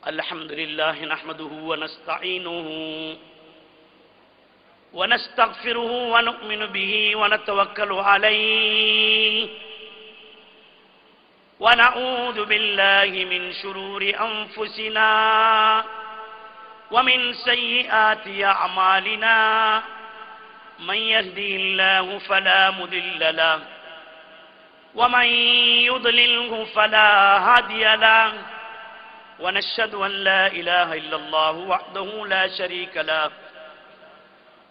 الحمد لله نحمده ونستعينه ونستغفره ونؤمن به ونتوكل عليه ونعوذ بالله من شرور أنفسنا ومن سيئات أعمالنا من يهده الله فلا مضل له ومن يضلله فلا هادي له ونشهد أن لا إله إلا الله وحده لا شريك له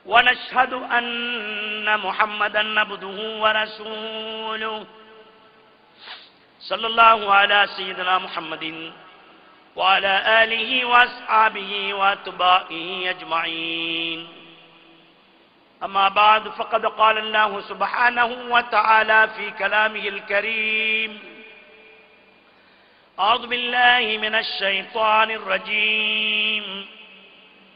ونشهد أن محمدا عبده ورسوله صلى الله على سيدنا محمد وعلى آله وأصحابه وأتباعه أجمعين أما بعد فقد قال الله سبحانه وتعالى في كلامه الكريم أعوذ بالله من الشيطان الرجيم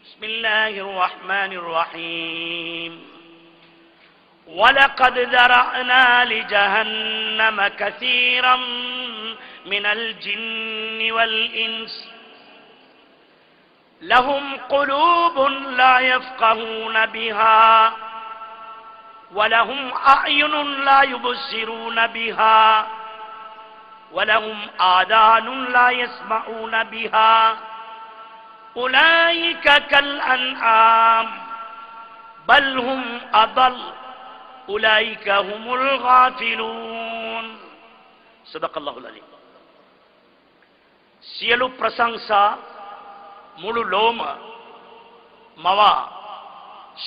بسم الله الرحمن الرحيم ولقد ذرأنا لجهنم كثيرا من الجن والإنس لهم قلوب لا يفقهون بها ولهم أعين لا يبصرون بها ولهم آذان لا يسمعون بها أولئك كالأنعام بل هم أضل أولئك هم الغافلون صدق الله العليم සියලු ප්‍රශංසා මුළු ලෝම මවා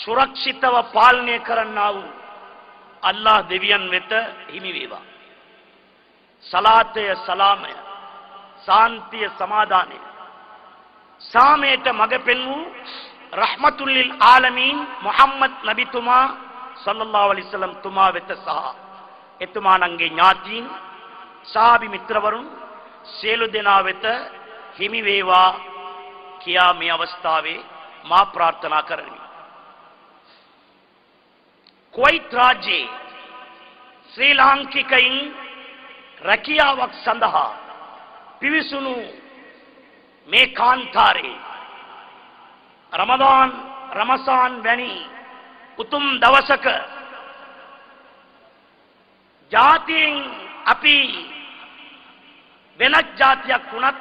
සුරක්ෂිතව පාලනය කරන්නා වූ අල්ලාහ් දෙවියන් වෙත හිමි වේවා. සලාතය සලාමය සාන්තිය සමාදානය සාමයට මඟ පෙන්වූ රහ්මතුල් ලිල් ආලමීන් මුහම්මද් නබිතුමා සල්ලල්ලාහු අලයිහි වසල්ලම් තුමා වෙත සහ එතුමාණන්ගේ ඥාතීන් සාහාබි මිත්‍රවරුන් සියලු දෙනා වෙත හිමි වේවා කියා මේ අවස්ථාවේ මා ප්‍රාර්ථනා කරමි. කුවයිත් රාජ්‍යයේ ශ්‍රී ලාංකිකයින් රැකියාවක් සඳහා පිවිසුණු මේ කාන්තාරේ රමසාන් වැනි උතුම් දවසක ජාතියෙන් අපි වෙනත් ජාතියක් වුණත්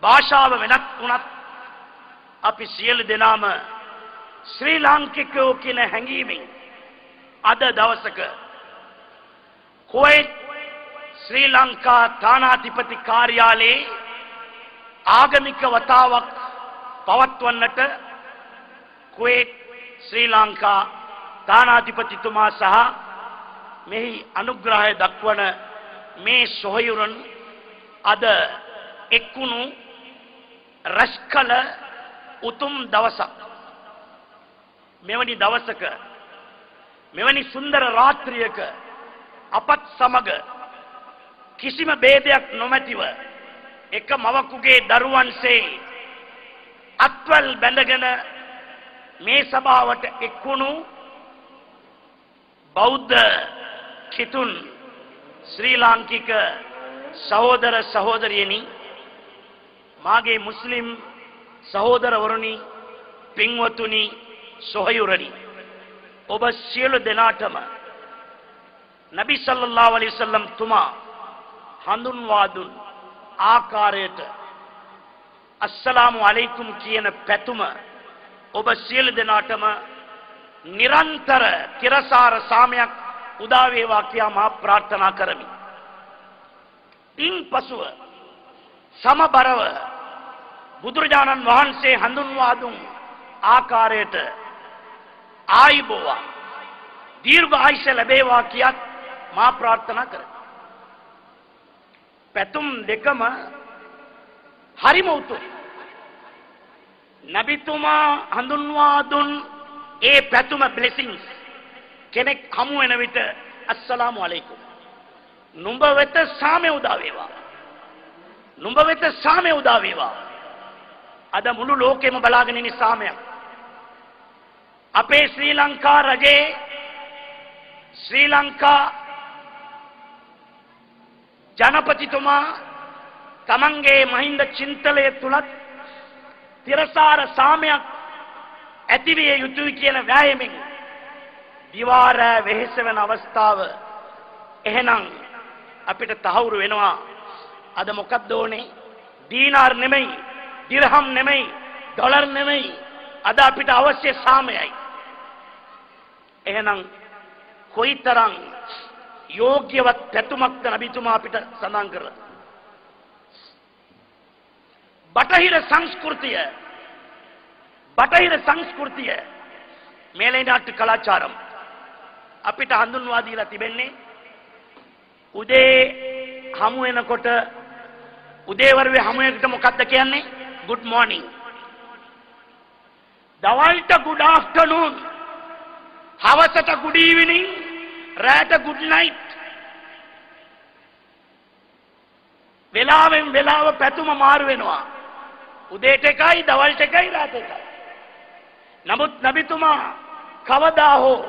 භාෂාව වෙනත් වුණත් අපි සියලු දෙනාම ශ්‍රී ලාංකිකයෝ කියන හැඟීමෙන් අද දවසක කුවයිත් ශ්‍රී ලංකා තානාධිපති කාර්යාලයේ ආගමික වතාවක් පවත්වන්නට කුවේත් ශ්‍රී ලංකා තානාධිපතිතුමා සහ මෙහි අනුග්‍රහය දක්වන මේ සොහයුරන් අද එක්වුණු රැස්කල උතුම් දවසක්. මෙවැනි දවසක මෙවැනි සුන්දර රාත්‍රියක අපත් සමග කිසිම ભેදයක් නොමැතිව එක මවකුගේ දරුවන්සේ අත්වල් බැඳගෙන මේ සභාවට එක්වුණු බෞද්ධ කිතුන් ශ්‍රී ලාංකික සහෝදර සහෝදරියනි මාගේ මුස්ලිම් සහෝදරවරුනි පින්වතුනි සොහයුරනි ඔබ සියලු දෙනාටම නබි සල්ලල්ලාහු අලයිහි වසල්ලම් තුමා හඳුන්වා දුන් ආකාරයට අස්සලාමු අලයිකුම් කියන පැතුම ඔබ සියලු දෙනාටම නිරන්තර තිරසාර සාමයක් උදා වේවා කියා මා ප්‍රාර්ථනා කරමි. ඉන්පසුව සමබරව බුදුරජාණන් වහන්සේ හඳුන්වා දුන් ආකාරයට ආයිබෝවා දීර්ඝ ආයුෂ ලැබේවා කියාත් මා ප්‍රාර්ථනා කරමි. පැතුම් දෙකම හරිම උතුම්. නබිතුමා හඳුන්වා දුන් ඒ පැතුම බ්ලෙසිංස් කෙනෙක් හමු වෙන විට අස්සලාමු අලයිකුම් නුඹ වෙත සාමය උදා වේවා. නුඹ වෙත සාමය උදා වේවා. අද මුළු ලෝකෙම බලාගෙන ඉන්න සාමයක්. අපේ ශ්‍රී ලංකා රජේ ශ්‍රී ලංකා ජනපතිතුමා තමන්ගේ මහින්ද චින්තනය තුලත් තිරසාර සාමයක් ඇතිවිය යුතුයි කියන වෑයමෙන් දිවාර වෙහෙස වෙන අවස්ථාව එහෙනම් අපිට තහවුරු වෙනවා අද මොකක්ද ඕනේ දීනාර් නෙමෙයි දිරහම් නෙමෙයි ඩොලර් නෙමෙයි අද අපිට අවශ්‍ය සාමයයි එහෙනම් කොයිතරම් යෝග්‍යවත් පැතුමක්ද නබිතුමා අපිට සඳහන් කරලා බටහිර සංස්කෘතිය මේලේනාට්‍ය කලාචාරම් අපිට හඳුන්වා දීලා තිබෙන්නේ උදේ හමු වෙනකොට උදේවරුේ හමු වෙනකොට මොකක්ද කියන්නේ good morning දවල්ට good afternoon හවසට good evening රාට good night වෙලාවෙන් වෙලාව පැතුම මාරු වෙනවා උදේට එකයි දවල්ට එකයි රාට එකයි නමුත් නබිතුමා කවදා හෝ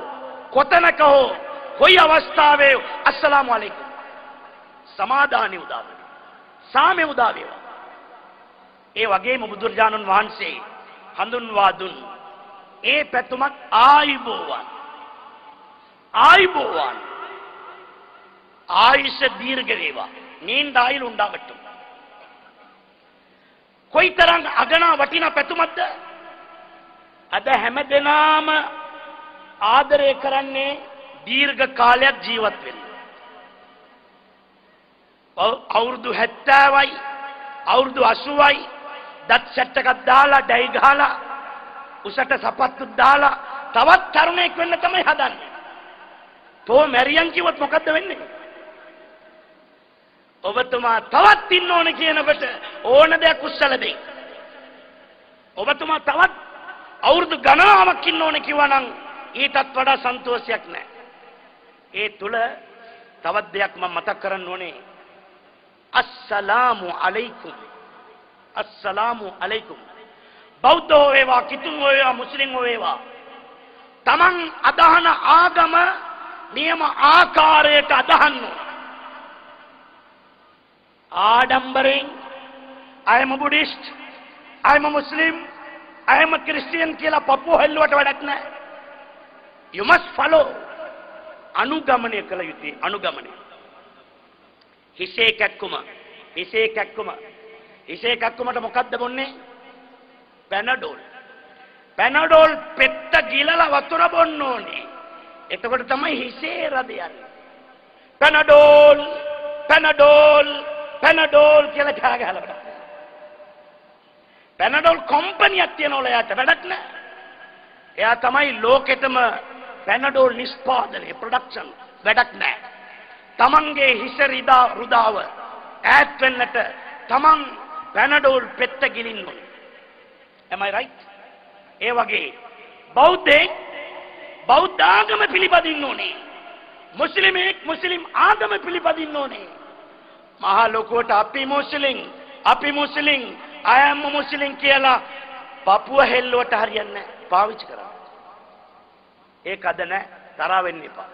කොතනක හෝ කොයි අවස්ථාවේ අස්සලාමු අලයිකුම් සමාදානෙ උදා වෙනවා සාමෙ උදා වේවා ඒ වගේම බුදුරජාණන් වහන්සේ හඳුන්වා දුන් ඒ පැතුමක් ආයුබෝවන් ආයුෂ දීර්ඝ වේවා நீண்ட ஆயுள் உண்டாகட்டும் කොයිතරම් අගනා වටිනා පැතුමක්ද අද හැමදෙනාම ආදරය කරන්නේ දීර්ඝ කාලයක් ජීවත් වෙන්න අවුරුදු 70යි අවුරුදු 80යි දත් සැට් එකක් දාලා ඩයි ගහලා උසට සපත්තු දාලා තවත් තරුණයෙක් වෙන්න තමයි හදන්නේ තෝ මැරියන් කිව්වොත් මොකද්ද වෙන්නේ ඔබතුමා තවත් ඉන්න ඕන කියනකොට ඕන දෙයක් උස්සල දෙයි ඔබතුමා තවත් අවුරුදු ගණනාවක් ඉන්න ඕන කිව්වනම් ඊටත් වඩා සන්තෝෂයක් නැහැ ඒ තුල තවත් දෙයක් මම මතක් කරන්න ඕනේ අස්සලාමු අලයිකුම් බෞද්ධෝ වේවා කිතුන්ෝ වේවා මුස්ලිම්ෝ වේවා තමන් අදහන ආගම නියම ආකාරයට අදහන්න ආඩම්බරෙන් I am a Buddhist I am a Muslim I am a Christian කියලා පපුව හෙල්ලුවට වැඩක් නැහැ you must follow අනුගමනය කළ යුතුයි අනුගමනය හිසේ කැක්කුමට මොකද්ද බොන්නේ පැනඩෝල් පෙත්ත ගිලලා වතුර බොන්න ඕනේ එතකොට තමයි හිසේ රද යන්නේ පැනඩෝල් කියලා කෑ ගහලා වැඩක් නැහැ පැනඩෝල් කම්පැනියක් තියනවල යාට වැඩක් නැහැ එයා තමයි ලෝකෙටම පැනඩෝල් නිෂ්පාදනය ප්‍රොඩක්ෂන් වැඩක් නැහැ තමන්ගේ හිස රුදාව ඈත් වෙන්නට තමන් පැනඩෝල් පෙත්ත ගිලින්න ඕනේ am I right ඒ වගේ බෞද්ධ ආගම පිළිපදින්න ඕනේ මුස්ලිම් ආගම පිළිපදින්න ඕනේ මහා ලෝකෝට අපි මුස්ලිම් I am a Muslim කියලා පපුව හෙල්ලුවට හරියන්නේ නැහැ පාවිච්චි කරා ඒක අද නැහැ තරහ වෙන්න එපා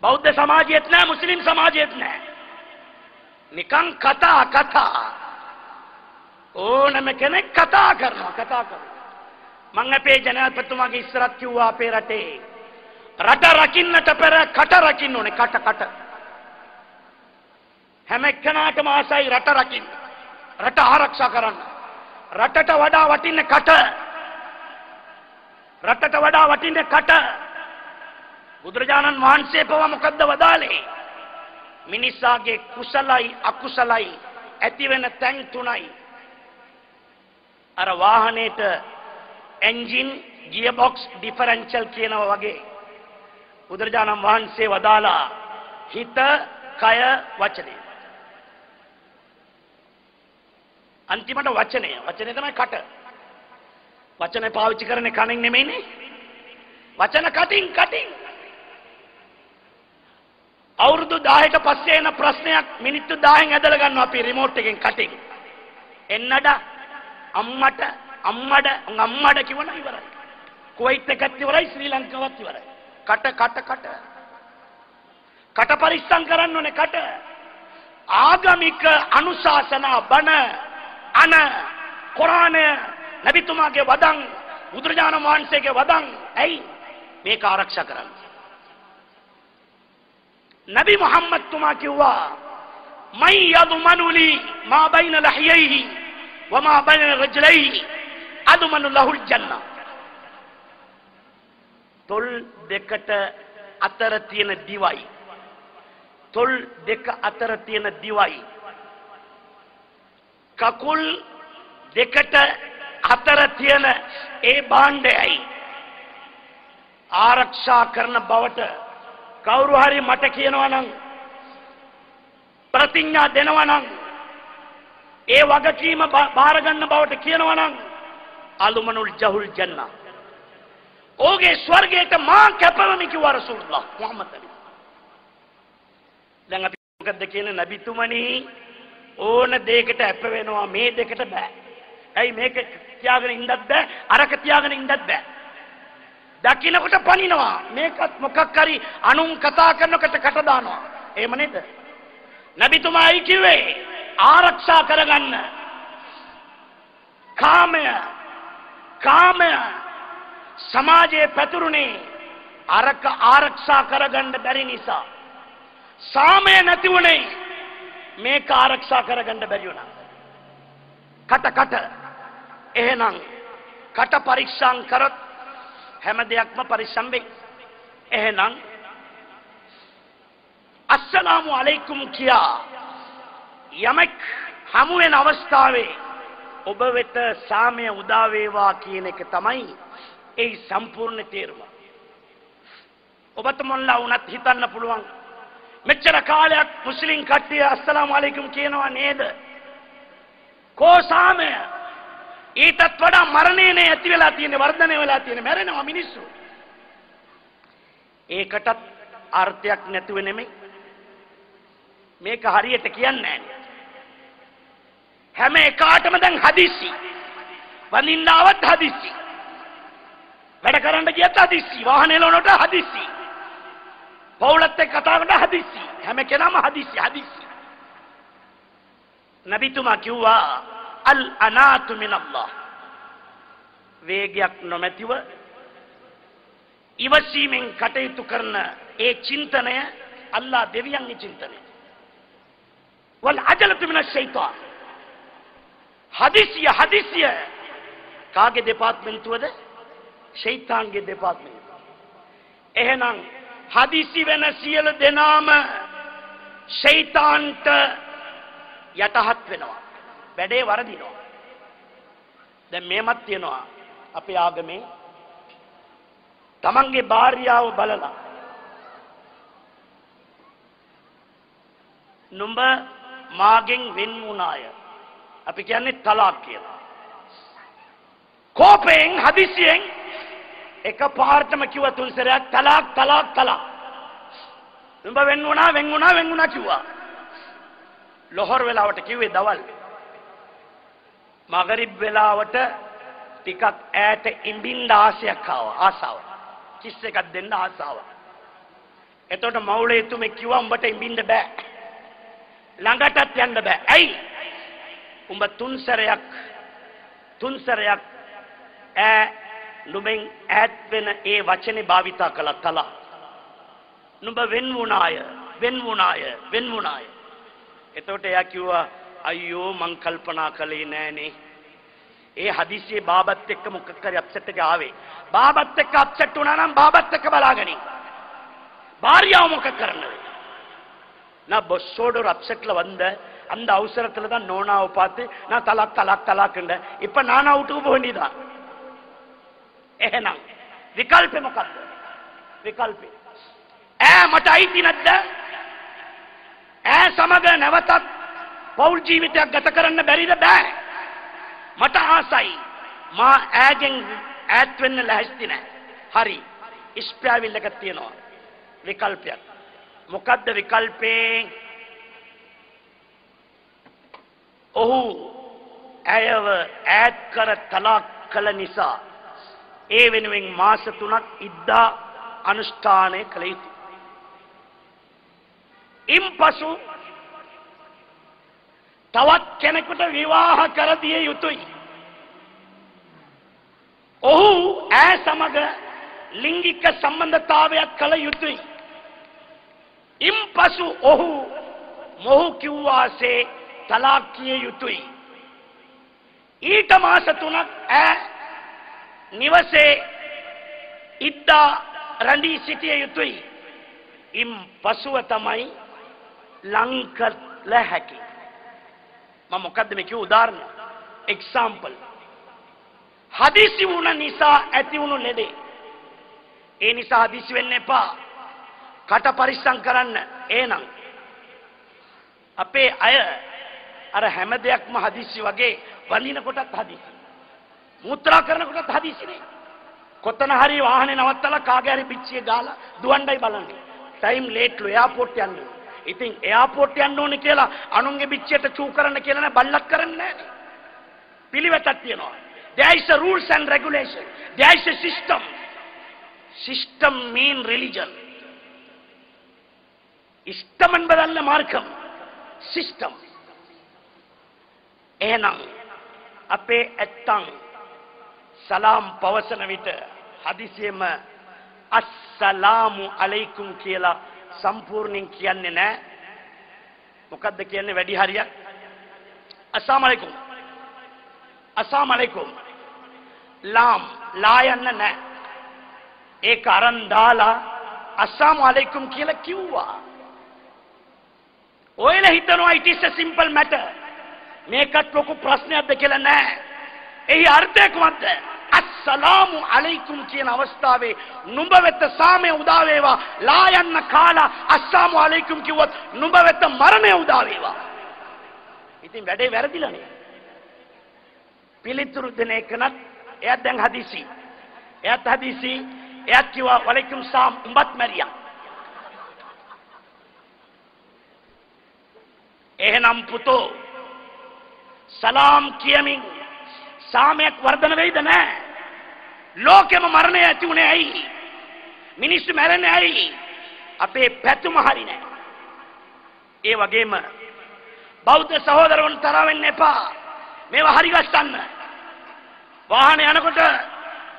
බෞද්ධ සමාජයේත් නැහැ මුස්ලිම් සමාජයේත් නැහැ නිකන් කතා ඕනම කෙනෙක් කතා කරනවා මම අපේ ජනාධිපතිතුමාගේ ඉස්සරත් කිව්වා අපේ රටේ රට රකින්නට පෙර කට රකින්න ඕනේ කට හැම එක්කෙනාටම ආසයි රට රකින්න රට ආරක්ෂා කරන්න රටට වඩා වටින්නේ කට බුදුරජාණන් වහන්සේ පවා මොකද්ද වදාළේ මිනිසාගේ කුසලයි අකුසලයි ඇති වෙන තැන් තුනයි අර වාහනේට එන්ජින් ගියර්බොක්ස් ඩිෆරන්ෂල් කියනවා වගේ බුදුරජාණන් වහන්සේ වදාලා හිත කය වචනය අන්තිමට වචනය තමයි කට වචන පාවිච්චි කරන්නේ කණෙන් නෙමෙයිනේ වචන කටින් අවුරුදු 10කට පස්සේ එන ප්‍රශ්නයක් මිනිත්තු 10න් ඇදලා ගන්නවා අපි රිමෝට් එකෙන් කටින් එන්නඩ අම්මඩ කිව්වනම් ඉවරයි කුවයිට් එකත් ඉවරයි ශ්‍රී ලංකාවත් ඉවරයි කට පරිස්සම් කරන්න ඕනේ ආගමික අනුශාසනා බණ අන කුරානය නබිතුමාගේ වදන් බුදුරජාණන් වහන්සේගේ වදන් ඇයි මේක ආරක්ෂා කරන්නේ? නබි මුහම්මද් තුමා කිව්වා මයි යදුමනු ලී මා බයින ලහියයිහි වමා බයින රජලයිහි අදුමනු ලහුල් ජන්නා. තොල් දෙකට අතර තියෙන දිවයි, තොල් දෙක අතර තියෙන දිවයි, කකුල් දෙකට අතර තියෙන ඒ භාණ්ඩයයි ආරක්ෂා කරන බවට කවුරු හරි මට කියනවා නම්, ප්‍රතිඥා දෙනවා නම්, ඒ වගකීම බාර ගන්න බවට කියනවා නම් අලුමනුල් ජහුල් ජන්නා, ඕගේ ස්වර්ගයට මා කැපවමි කිව්වා රසූලුල්ලාහ් මුහම්මද් නබි. දැන් අපි මොකද කියන්නේ? නබිතුමනි ඕන දෙයකට අප වෙනවා, මේ දෙකට බෑ. ඇයි මේක තියාගෙන ඉන්නත් බෑ, අරක තියාගෙන ඉන්නත් බෑ. දකින්නකොට පනිනවා, මේකත් මොකක් හරි අනුන් කතා කරනකොට කට දානවා. එහෙම නේද? නබිතුමායි කිව්වේ ආරක්ෂා කරගන්න. කාමය සමාජයේ පැතුරුනේ අරක ආරක්ෂා කරගන්න බැරි නිසා. සාමය නැති වුණේ මේක ආරක්ෂා කරගන්න බැරි වුණා. කට එහෙනම් කට පරීක්ෂා කරොත් හැම දෙයක්ම පරිස්සම් වෙයි. එහෙනම් අස්සලාමු අලයිකුම් කියා යමෙක් හමු වෙන අවස්ථාවේ ඔබ වෙත සාමය උදා වේවා කියන එක තමයි ඒ සම්පූර්ණ තේරුම. ඔබට මොන්ලා වුණත් හිතන්න පුළුවන් මෙච්චර කාලයක් මුස්ලිම් කට්ටිය අස්සලාමු අලයිකුම් කියනවා නේද? කෝ සාමය? ඊටත් වඩා මරණයනේ ඇති වෙලා තියෙන්නේ, වර්ධනය වෙලා තියෙන්නේ, මැරෙනවා මිනිස්සු. ඒකටත් අර්ථයක් නැතුව නෙමෙයි මේක හරියට කියන්නේ නැහැ. හැම එකාටම දැන් හදිස්සි. වඳින්නවත් හදිස්සි. වැඩ කරන්න ගියත් හදිස්සි. වාහන එලවනට හදිස්සි. පවුලත් එක්ක කතා කරනට හදිස්සි. හැම කෙනාම හදිස්සි. නබිතුමා කිව්වා අල් අනාතු මිනල්ලාහ්. වේගයක් නොමැතිව ඉවසීමෙන් කටයුතු කරන ඒ චින්තනය අල්ලාහ් දෙවියන්ගේ චින්තනය. වල් අජලතු මිනස් ෂයිතාන්. හදිසිය කාගේ දෙපාර්තමේන්තුවද? ෂයිතාන්ගේ දෙපාර්තමේන්තුව. එහෙනම් හදිසි වෙන සියලු දෙනාම ෂයිතාන්ට යටහත් වෙනවා, වැඩේ වරදිනවා. දැන් මේමත් තියෙනවා අපේ ආගමේ තමන්ගේ භාර්යාව බලලා නුඹ මාගෙන් වෙන් වුණාය, අපි කියන්නේ තලාක් කියලා. කෝපයෙන් හදිසියෙන් එකපාරටම කිව්ව තුන් සැරයක් තලාක්. නුඹ වෙන් වුණා කිව්වා. ලොහර් වෙලාවට කිව්වේ දවල්. මගරිබ් වෙලාවට ටිකක් ඈත ඉඹින්න ආසාව. කිස් එකක් දෙන්න ආසාව. එතකොට මවුලේ තුමේ කිව්වා උඹට ඉඹින්න බෑ. ළඟටත් යන්න බෑ. ඇයි? උඹ තුන් සැරයක් නුඹෙන් ඈත් වෙන ඒ වචනේ භාවිතා කළා තලා. නුඹ වෙන් වුණාය. එතකොට එයා කිව්වා අයියෝ මං කල්පනා කළේ නෑනේ. ඒ හදිසියේ බාබත් එක්ක මොකක් හරි අප්සෙට් එක ආවේ. බාබත් එක්ක අප්සෙට් වුණා නම් බාබත් එක්ක බලාගනි. భార్యాව මොකක් කරන්නද? நான் பஸ்ஸோட ஒரு அப்செட்ல வந்தேன். அந்த அவசரத்துல தான் நோனாவை பார்த்து நான் தலாக் இப்ப நான் அவுட்டுக்கு போக வேண்டியதான். එහෙනම් විකල්පෙ මොකක්ද? විකල්පෙ මට අයිති නැද්ද? සමග නැවතත් පෞල් ජීවිතයක් ගත කරන්න බැරිද? බෑ. මට ආසයි. මා ඈගෙන් ඈත් වෙන්න ලැහැස්ති නැහැ. හරි. ඉස්පෑවිල්ලක තියෙනවා විකල්පයක්. මොකද්ද විකල්පේ? ඔහු ඇයව ඈත් කර තලාක් කළ නිසා ඒ වෙනුවෙන් මාස 3ක් ඉද්දා අනුෂ්ඨානය කළ යුතුයි. ඉන්පසු තවත් කෙනෙකුට විවාහ කර දිය යුතුයි. ඔහු ඈ සමග ලිංගික සම්බන්ධතාවයක් කළ යුතුයි. ඉන්පසු ඔහු මොහු කිව්වාසේ තලාක් කිය යුතුයි. ඊට මාස 3ක් ඈ නිවසේ ඉද්දා රැඳී සිටිය යුතුයි. ඉන්පසුව තමයි ලංකල හැකි. මම මොකද්ද මේ කිව්ව උදාහරණ? එක්සැම්පල්. හදිසි වුණ නිසා ඇති වුණු ලෙඩේ. ඒ නිසා හදිසි වෙන්න එපා. කට පරිස්සම් කරන්න. එහෙනම් අපේ අය අර හැම දෙයක්ම හදිසි වගේ වඳින කොටත් හදිසි. මුත්‍රා කරන කොටත් හදිසිනේ. කොතන හරි වාහනේ නවත්තලා කාගේ හරි පිච්චිය ගාලා දුවන්නයි බලන්නේ. ටයිම් ලේට්ලු එයාපෝට් යන්න. ඉතින් එයාපෝට් යන්න ඕනේ කියලා අනුන්ගේ පිච්චියට චූ කරන්න කියලා නෑ බල්ලක් කරන්නේ නෑනේ. පිළිවෙතක් තියෙනවා. There is a rules and regulation. There is a system. System mean religion. System என்பதல்ல மார்க்கம். System. එහෙනම් අපේ ඇත්තන් සලාම් පවසන විට හදිසියෙම අස්සලාමු අලයිකුම් කියලා සම්පූර්ණයෙන් කියන්නේ නැහැ. මොකද්ද කියන්නේ වැඩි හරියක්? අස්සලාමු අලයිකුම්. අස්සලාමු අලයිකුම්. ලා යන්න නැහැ. ඒක අරන් දාලා අස්සලාමු අලයිකුම් කියලා කිව්වා. ඔයලා හිතනවා it is a simple matter. මේකත් ලොකු ප්‍රශ්නයක්ද කියලා නෑ. එහි අර්ථය කොහොමද? අස්සලාමු අලයිකුම් කියන අවස්ථාවේ නුඹ වෙත සාමය උදා වේවා. ලා යන්න කාලා අස්සලාමු අලයිකුම් කිව්වොත් නුඹ වෙත මරණය උදා වේවා. ඉතින් වැඩේ වැරදිලානේ. පිළිතුරු දෙන එකනත් එයා දැන් හදිසි. එයාත් හදිසි. එයා කිව්වා වලයිකුම් සලාම් උඹත් මැරියා. එහෙනම් පුතෝ සලාම් කියමින් සාමයක් වර්ධන වෙයිද? නැහැ. ලෝකෙම මරණය ඇති උනේ ඇයි? මිනිස්සු මැරෙන්නේ ඇයි? අපේ පැතුම හරි නැහැ. ඒ වගේම බෞද්ධ සහෝදරවරුන් තරහ වෙන්න එපා. මේවා හරි ගස්සන්න. වාහනේ යනකොට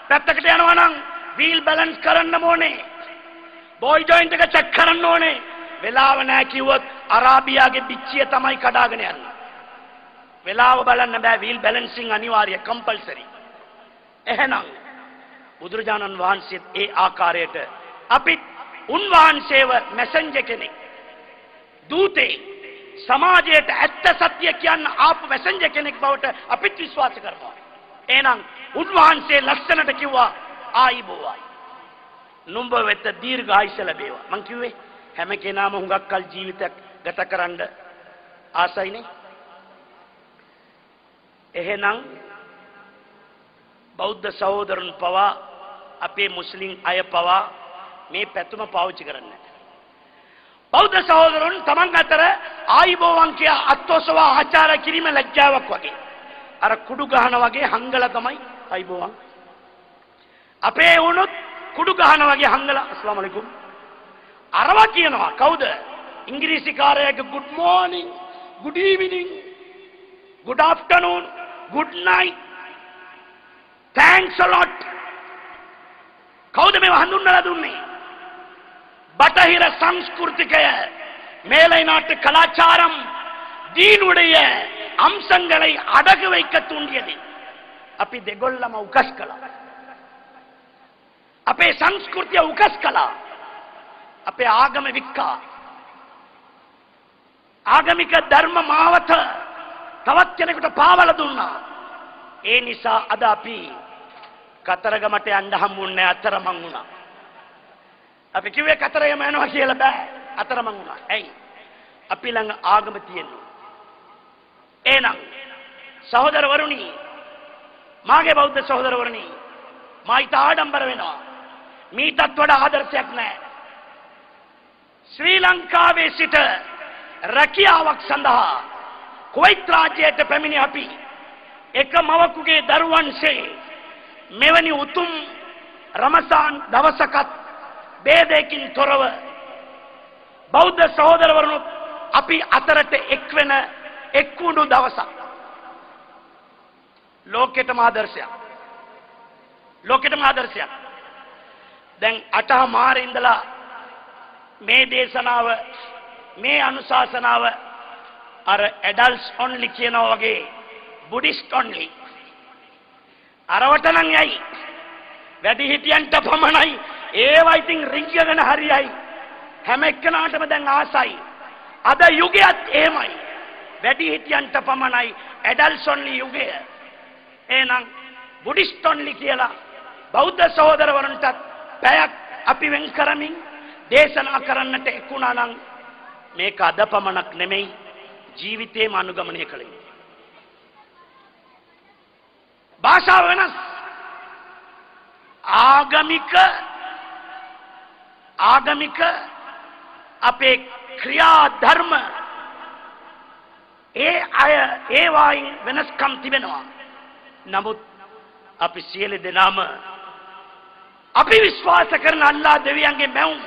පැත්තකට යනවා නම් වීල් බැලන්ස් කරන්න ඕනේ. බෝයි ජොයින්ට් එක චෙක් කරන්න ඕනේ. වෙලාව නැහැ කිව්වොත් අරාබියාගේ පිච්චිය තමයි කඩාගෙන යන්නේ. වෙලාව බලන්න බෑ. වීල් බැලන්සිං අනිවාර්ය කම්පල්සරි. එහෙනම් බුදුරජාණන් වහන්සේ ඒ ආකාරයට අපි උන්වහන්සේව මැසෙන්ජර් කෙනෙක් දූතේ සමාජයට ඇත්ත සත්‍ය කියන්න ආපු මැසෙන්ජර් කෙනෙක් බවට අපිත් විශ්වාස කරනවා. එහෙනම් උන්වහන්සේ ලස්සනට කිව්වා ආයිබෝවා. නුඹ වෙත දීර්ඝායුෂ ලැබේවා. මං කිව්වේ හැම කෙනාම හුඟක් කල් ජීවිතයක් ගත කරන්න ආසයිනේ. එහෙනම් බෞද්ධ සහෝදරන් පවා අපේ මුස්ලිම් අය පවා මේ පැතුම පාවිච්චි කරන්නේ. බෞද්ධ සහෝදරන් තමන් අතර ආයිබෝවන් කිය අත්ෝසවා ආචාර කිරීම ලැජ්ජාවක් වගේ. අර කුඩු ගහන වගේ හංගලා තමයි ආයිබෝවන්. අපේ වුණොත් කුඩු ගහන වගේ හංගලා අස්ලාම් අලයිකුම්. අරවා කියනවා කවුද? ඉංග්‍රීසි කාරයාගේ good morning, good evening, good afternoon, good night, thanks a lot. කවුද මේව හඳුන්වලා දුන්නේ? බටහිර සංස්කෘතිකය, மேலை நாட்டு கலாச்சாரம் தீனுடைய அம்சங்களை அடகு வைக்க தூண்டியது. අපි දෙගොල්ලම උකස් කළා. අපේ සංස්කෘතිය උකස් කළා. අපේ ආගම වික්කා. ආගමික ධර්ම මාවත තවත් කෙනෙකුට පාවලා දුන්නා. ඒ නිසා අද අපි කතරගමට යන්න හම්බුන්නේ අතරමං වුණා. අපි කිව්වේ කතරගම යනවා කියලා බෑ. අතරමං වුණා. ඇයි? අපි ළඟ ආගම තියෙනවා. එහෙනම් සහෝදරවරුනි, මාගේ බෞද්ධ සහෝදරවරුනි, මා ඊට ආඩම්බර වෙනවා. මීටත් වඩා ආදර්ශයක් නැහැ. ශ්‍රී ලංකාවේ සිට රැකියාවක් සඳහා කුවයිත් රාජ්‍යයට පැමිණි අපි එක මවකුගේ දරුවන්සේ මෙවැනි උතුම් රමසාන් දවසකත් ભેදයකින් තොරව බෞද්ධ සහෝදරවරුන් අපි අතරට එක්වෙන එක්කුණු දවසක් ලෝකෙටම ආදර්ශයක්. ලෝකෙටම ආදර්ශයක්. දැන් අටහ මාර ඉඳලා මේ දේශනාව මේ අනුශාසනාව අර ඇඩල්ට්ස් ඔන්ලි කියනවා වගේ බුද්දිස්ට් ඔන්ලි අරවට නම් යයි වැඩි හිටියන්ට පමණයි ඒවා ඉතින් රිංගගෙන හරියයි හැම එක්කනාටම දැන් ආසයි අද යුගයත් එහෙමයි වැඩි හිටියන්ට පමණයි ඇඩල්ට්ස් ඔන්ලි යුගය එහෙනම් බුද්දිස්ට් ඔන්ලි කියලා බෞද්ධ සහෝදරවරුන්ට පැයක් අපි වෙන් කරමින් දේශනා කරන්නට එක්ුණා නම් මේක අද පමණක් නෙමෙයි ජීවිතේම අනුගමනය කළ යුතුයි. භාෂාව වෙනස් ආගමික අපේ ක්‍රියා ධර්ම ඒ වයින් වෙනස්කම් තිබෙනවා. නමුත් අපි සියලු දෙනාම අපි විශ්වාස කරන අල්ලාහ් දෙවියන්ගේ මැවුම්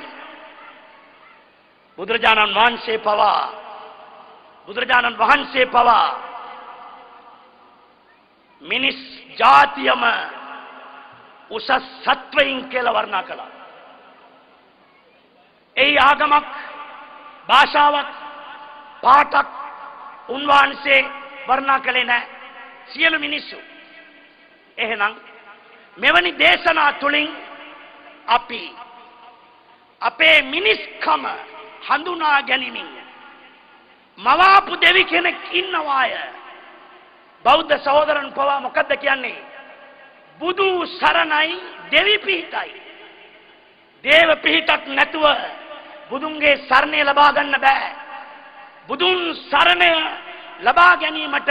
බුදුරජාණන් වහන්සේ පවා මිනිස් ජාතියම උසස් සත්වයින් කියලා වර්ණනා කළා. ඒ ආගමක් භාෂාවක් පාඨක් උන්වහන්සේ වර්ණනා කළේ නැහැ. සියලු මිනිස්සු. එහෙනම් මෙවැනි දේශනා තුලින් අපි අපේ මිනිස්කම හඳුනා ගැනීමෙන් මවාපු දෙවි කෙනෙක් ඉන්නවාය. බෞද්ධ සහෝදරන් පවා මොකද්ද කියන්නේ? බුදු සරණයි දෙවි පිහිටයි. දේව පිහිටක් නැතුව බුදුන්ගේ සරණය ලබා ගන්න බෑ. බුදුන් සරණය ලබා ගැනීමට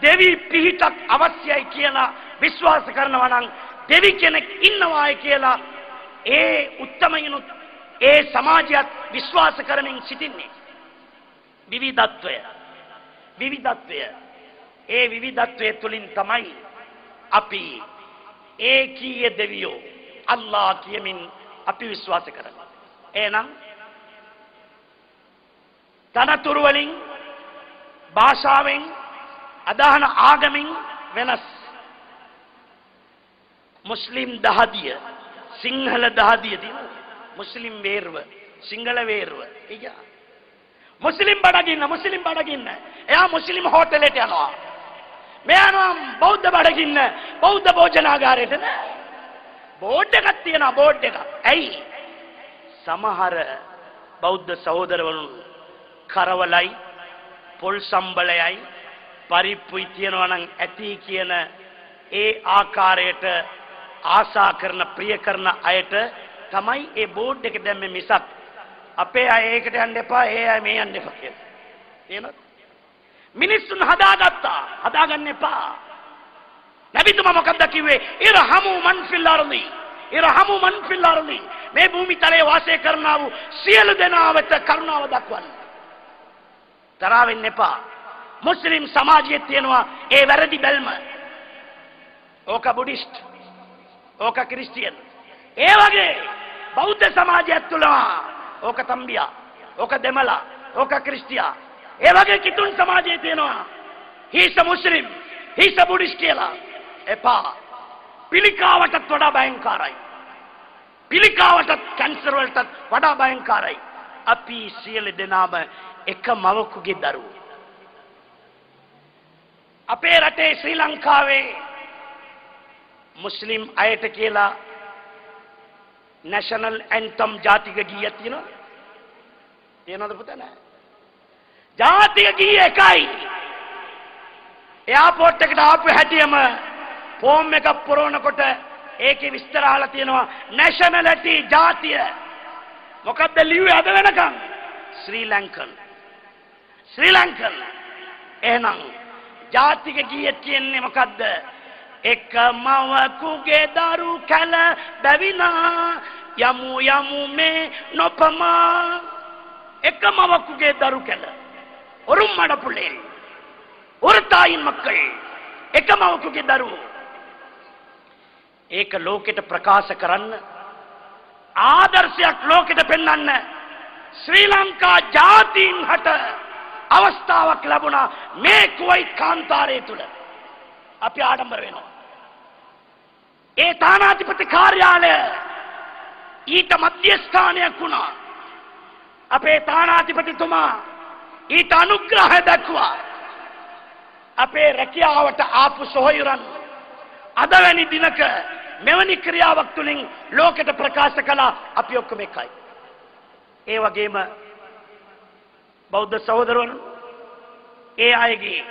දෙවි පිහිටක් අවශ්‍යයි කියලා විශ්වාස කරනවා නම් දෙවි කෙනෙක් ඉන්නවායි කියලා ඒ උත්තමයිනුත් ඒ සමාජයත් විශ්වාස කරමින් සිටින්නේ. විවිධත්වය ඒ විවිධත්වය තුලින් තමයි අපි ඒකීය දෙවියෝ අල්ලාහ් කියමින් අපි විශ්වාස කරන්නේ. එහෙනම් තනතුරු වලින් භාෂාවෙන් අදහන ආගමින් වෙනස්. මුස්ලිම් දහදිය සිංහල දහදිය තියෙනවා. මුස්ලිම් වේර්ව සිංහල වේර්ව එයා මුස්ලිම් බඩගින්න එයා මුස්ලිම් හෝටලෙට යනවා. මෙයා යනවා බෞද්ධ බඩගින්න බෞද්ධ භෝජනාගාරයට නෑ. බෝඩ් එකක් තියෙනවා බෝඩ් එකක්. ඇයි? සමහර බෞද්ධ සහෝදරවරුන් කරවලයි පොල් සම්බලයයි පරිප්පුයි තියනවා නම් ඇති කියන ඒ ආකාරයට ආසා කරන ප්‍රිය කරන අයට තමයි ඒ බෝඩ් එක දැම්මේ මිසක් අපේ අය ඒකට යන්න එපා ඒ අය මේ යන්න එපා කියලා. තේනවද? මිනිස්සුන් හදාගන්න එපා. නබිතුමා මොකක්ද කිව්වේ? ඉරහමු මන් ෆිල් අර්ලි මේ භූමි තලයේ වාසය කරනා වූ සියලු දෙනා වෙත කරුණාව දක්වන්න. තරහ වෙන්න එපා. මුස්ලිම් සමාජයේ තියෙනවා ඒ වැරදි බැල්ම. ඕක බුද්දිස්ට් ඕක ක්‍රිස්තියන් ඒ වගේ බෞද්ධ සමාජයත් තුල ඕක තම්බියා ඕක දෙමළ ඕක ක්‍රිස්තියා ඒ වගේ කිතුන් සමාජයේ තියෙනවා he's a muslim he's a buddhist කියලා. එපා. පිළිකාවටත් වඩා භයංකාරයි. පිළිකාවටත් කැන්සර් වලටත් වඩා භයංකාරයි. අපි සියලු දෙනාම එක මවකුගේ දරුවෝ. අපේ රටේ ශ්‍රී ලංකාවේ මුස්ලිම් අයට කියලා නැෂනල් ඇන්තම් ජාතික ගීයක් තියෙනවා. තියෙනවද පුතා? නැහැ. ජාතික ගීය එකයි. එයාපෝට් එකට ආපු හැටියම ෆෝම් එකක් පුරවනකොට ඒකේ විස්තර අහලා තියෙනවා නැෂනැලිටි ජාතිය. මොකක්ද ලියුවේ අද වෙනකන්? ශ්‍රී ලංකන්. එහෙනම් ජාතික ගීයක් කියන්නේ මොකද්ද? එක මවකුගේ දරු කැල බැවිනා යමු මේ නොපමා. එක මවකුගේ දරු කැල ஒரு மடப்புள்ளே ஒரு தாயின் மக்கள் එක මවකුගේ දරුවෝ. ඒක ලෝකෙට ප්‍රකාශ කරන්න ආදර්ශයක් ලෝකෙට පෙන්වන්න ශ්‍රී ලංකා ජාතීන් හට අවස්ථාවක් ලැබුණා මේ කුවයිට් කාන්තාරය තුල. අපි ආඩම්බර වෙනවා. ඒ තානාධිපති කාර්යාලය ඊට මධ්‍යස්ථානයක් වුණා. අපේ තානාධිපතිතුමා ඊට අනුග්‍රහය දක්වා අපේ රැකියාවට ආපු සොහොයුරන් අද වැනි දිනක මෙවැනි ක්‍රියාවක් තුලින් ලෝකෙට ප්‍රකාශ කළා අපි ඔක්කොම එකයි. ඒ වගේම බෞද්ධ සහෝදරවරුන් ඒ අයගේ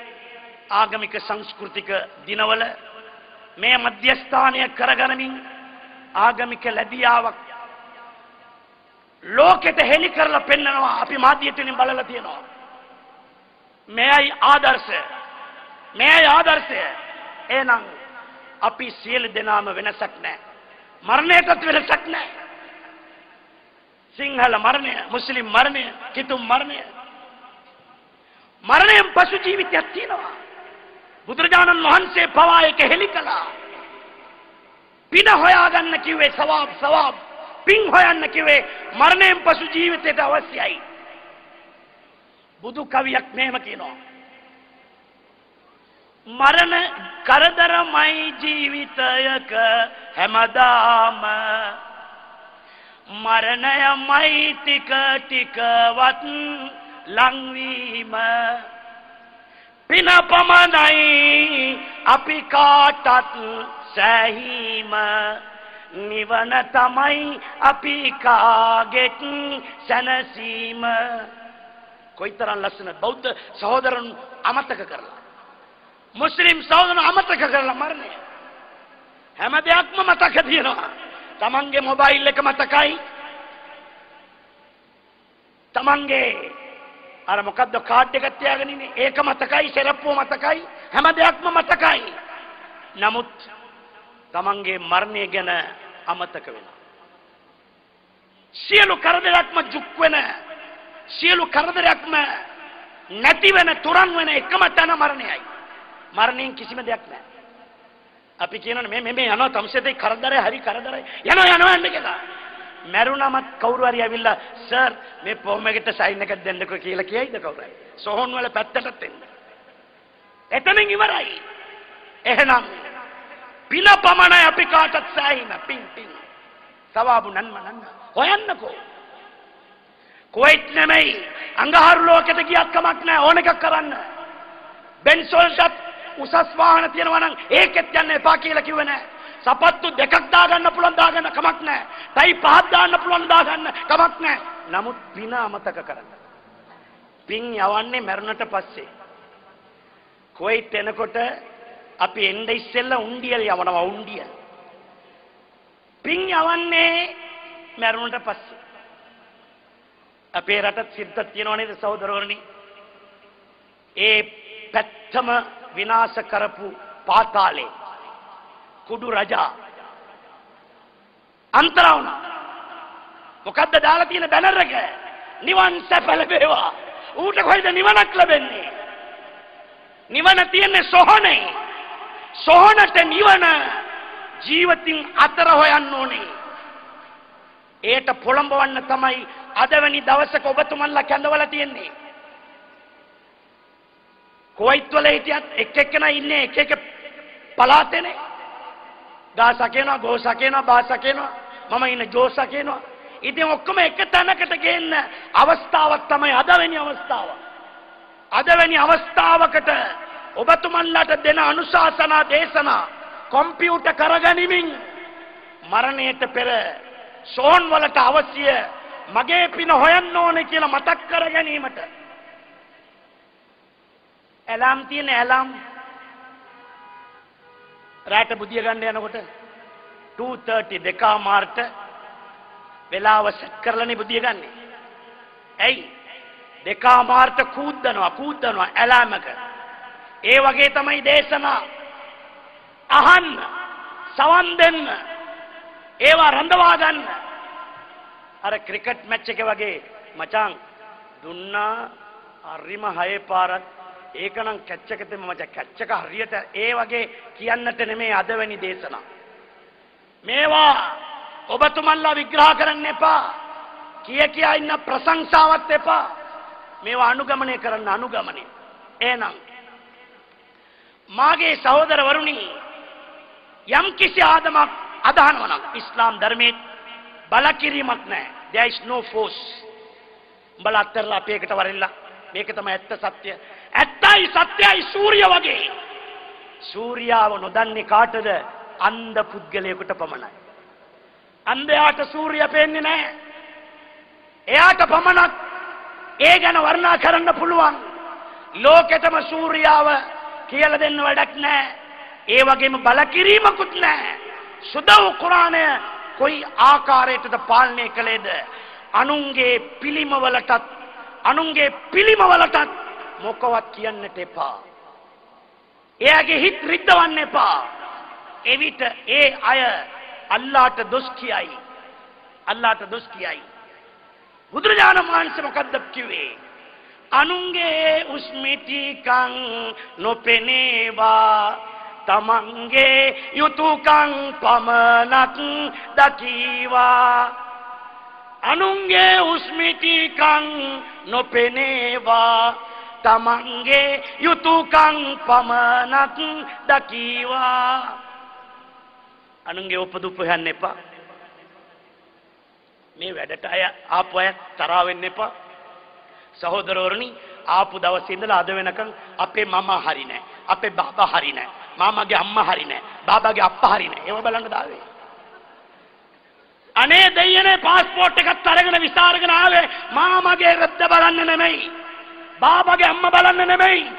ආගමික සංස්කෘතික දිනවල මේ මධ්‍යස්ථානය කරගනිමින් ආගමික ලැබියාවක් ලෝකෙට හෙළි කරලා පෙන්නනවා. අපි මාධ්‍යයෙන් බලලා තියෙනවා. මේයි ආදර්ශය. එහෙනම් අපි සියලු දෙනාම වෙනසක් නැහැ. මරණයටත් වෙනසක් නැහැ. සිංහල මරණය, මුස්ලිම් මරණය, කිතුම් මරණය. මරණයෙන් පසු ජීවිතයක් තියෙනවා. බුදුරජාණන් වහන්සේ පවා ඒක හෙළි කළා. පින හොයාගන්න කිව්වේ සවාබ්. පින් හොයන්න කිව්වේ මරණයෙන් පසු ජීවිතයට අවශ්‍යයි. බුදු කවියක් මෙහෙම කියනවා. මරණ කරදරමයි ජීවිතයක හැමදාම, මරණයමයි ටික ටිකවත් ලංවීම. පින පමණයි අපි කාටත් සෑහීම, නිවන තමයි අපි කාගෙත් සැනසීම. කොයිතරම් ලස්සන බෞද්ධ සහෝදරන් අමතක කරලා, මුස්ලිම් සහෝදරන් අමතක කරලා මරණය හැම දෙයක්ම මතක තියෙනවා. තමන්ගේ මොබයිල් එක මතකයි, තමන්ගේ අර මොකද්ද කාඩ් එකක් තියාගෙන ඉන්නේ ඒක මතකයි, සෙරප්පුව මතකයි, හැම දෙයක්ම මතකයි. නමුත් තමන්ගේ මරණය ගැන අමතක වෙනවා. සියලු කරදරයක්ම ජුක් වෙන, සියලු කරදරයක්ම නැති වෙන, තුරන් වෙන එකම තැන මරණයයි. මරණයෙන් කිසිම දෙයක් නැහැ. අපි කියනනේ මේ යනවා තමසෙතේ කරදරයි, හරි කරදරයි, යනවා යන්න කියලා. මරුණමත් කවුරු හරි ඇවිල්ලා සර් මේ ෆෝම් එකට සයින් එකක් දෙන්නකෝ කියලා කියයිද කවුරු හරි? සොහොන් වල පැත්තටත් එන්න. එතනින් ඉවරයි. එහෙනම් පින පමණයි අපි කාටත් සෑහීම. පින් සවාබු නන්න හොයන්නකෝ. කුවයිට් නෙමෙයි අඟහරු ලෝකෙට ගියත් කමක් නැහැ, ඕන එකක් කරන්න. බෙන්ස් වලට උසස් වාහන තියෙනවා නම් ඒකෙත් යන්න එපා කියලා කිව්වේ නැහැ. සපත්තු දෙකක් දාගන්න පුළුවන්, දාගන්න කමක් නැහැ. ටයි පහක් දාන්න පුළුවන්, දාගන්න කමක් නැහැ. නමුත් පින අමතක කරන්න. පින් යවන්නේ මරණට පස්සේ. කුවයිට් එනකොට අපි එන්න ඉස්සෙල්ලා උණ්ඩියල් යවනවා. උණ්ඩියල් පින් යවන්නේ මරණට පස්සේ. අපේ රටත් සිද්ධ තියෙනවා නේද සහෝදරවරුනි? ඒ පැත්තම විනාශ කරපු පාතාලේ කුඩු රජා අන්තරා වුණා. මොකද්ද දාලා තියෙන බැනර් එක? නිවන් සැප ලැබේවා. ඌට කොහෙද නිවනක් ලැබෙන්නේ? නිවන තියෙන්නේ සොහොනේ. සොහොනට නිවන ජීවිතින් අතර හොයන්න ඕනේ. ඒට පොළඹවන්න තමයි අදවැනි දවසක ඔබතුමන්ලා කැඳවලා තියෙන්නේ. කුවයිට් වල හිටියත් එක්කෙනා ඉන්නේ එක පළාතේනේ. ගාසා කියනවා, ගෝසා කියනවා, බාසා කියනවා, මම ඉන්නේ ජෝසා කියනවා. ඉතින් ඔක්කොම එක තැනකට ගේන්න අවස්ථාවක් තමයි අදවැනි අවස්ථාව. අදවැනි අවස්ථාවකට ඔබතුමන්ලාට දෙන අනුශාසනා දේශනා කොම්පියුටර් කරගනිමින් මරණයට පෙර සෝන් වලට අවශ්‍ය මගේ පින හොයන්න ඕනේ කියලා මතක් කර ගැනීමට ඇලාම් තියෙන ඇලාම් රාට බුදිය ගන්න යනකොට 2:30 දෙකමාරට වෙලාව සෙට් කරලානේ බුදිය ගන්නෙ. ඇයි? දෙකමාරට කූද්දනවා ඇලාම් එක. ඒ වගේ තමයි දේශනා අහන්න, සවන් දෙන්න, ඒවා රඳවා ගන්න. අර ක්‍රිකට් මැච් එක වගේ මචං දුන්නා හරිම 6 පාරක් ඒකනම් කැච් එක තෙම මචං කැච් එක හරියට ඒ වගේ කියන්නට නෙමෙයි අදවැනි දේශනා. මේවා ඔබතුමන්ලා විග්‍රහ කරන්න එපා. කියා ඉන්න ප්‍රශංසාවත් එපා. මේවා අනුගමනය කරන්න අනුගමනය. එහෙනම් මාගේ සහෝදරවරුනි යම් කිසි ආදමක් අදහනවා නම් ඉස්ලාම් ධර්මයේ බලකිරීමක් නැහැ. there is no force. උඹලා අත්තරලා අපේකට වරෙල්ලා මේක තමයි ඇත්ත සත්‍ය. ඇත්තයි සත්‍යයි සූර්ය වගේ. සූර්යාව නොදන්නේ කාටද? අන්ධ පුද්ගලයෙකුට පමණයි. අන්ධයාට සූර්ය පේන්නේ නැහැ. එයාට පමණක් ඒ ගැන වර්ණනා කරන්න පුළුවන්. ලෝකෙටම සූර්යාව කියලා දෙන්න වැඩක් නැහැ. ඒ වගේම බලකිරීමකුත් නැහැ. සුදව කුරානය කොයි ආකාරයකටද පාලනය කළේද? අනුන්ගේ පිළිමවලටත් මොකවත් කියන්නට එපා. එයාගේ හිත රිද්දවන්න එපා. එවිට ඒ අය අල්ලාහට දොස් කියයි. අල්ලාහට දොස් කියයි. බුදුරජාණන් වහන්සේ මොකද්ද කිව්වේ? අනුන්ගේ උස්මිතිකං නොපෙනේවා තමන්ගේ යුතුයකං පමණක් දකීවා. අනුන්ගේ උස්මිතිකං නොපෙනේවා තමන්ගේ යුතුයකං පමණක් දකීවා. අනුන්ගේ උපදුප හොයන්න එපා. මේ වැඩට අය ආපු අය තරහ වෙන්න එපා. සහෝදරවරුනි ආපු දවසේ ඉඳලා අද වෙනකන් අපේ මමා හරි නැහැ. අපේ බාබා හරි නැහැ. මාමාගේ අම්මා හරි නැහැ. බාබාගේ අප්පා හරි නැහැ. ඒව බලන්න දාවේ. අනේ දෙයනේ પાස්පෝර්ට් එකත් අරගෙන විසාරගෙන ආවේ මාමාගේ රද්ද බලන්න නෙමෙයි. බාබාගේ අම්මා බලන්න නෙමෙයි.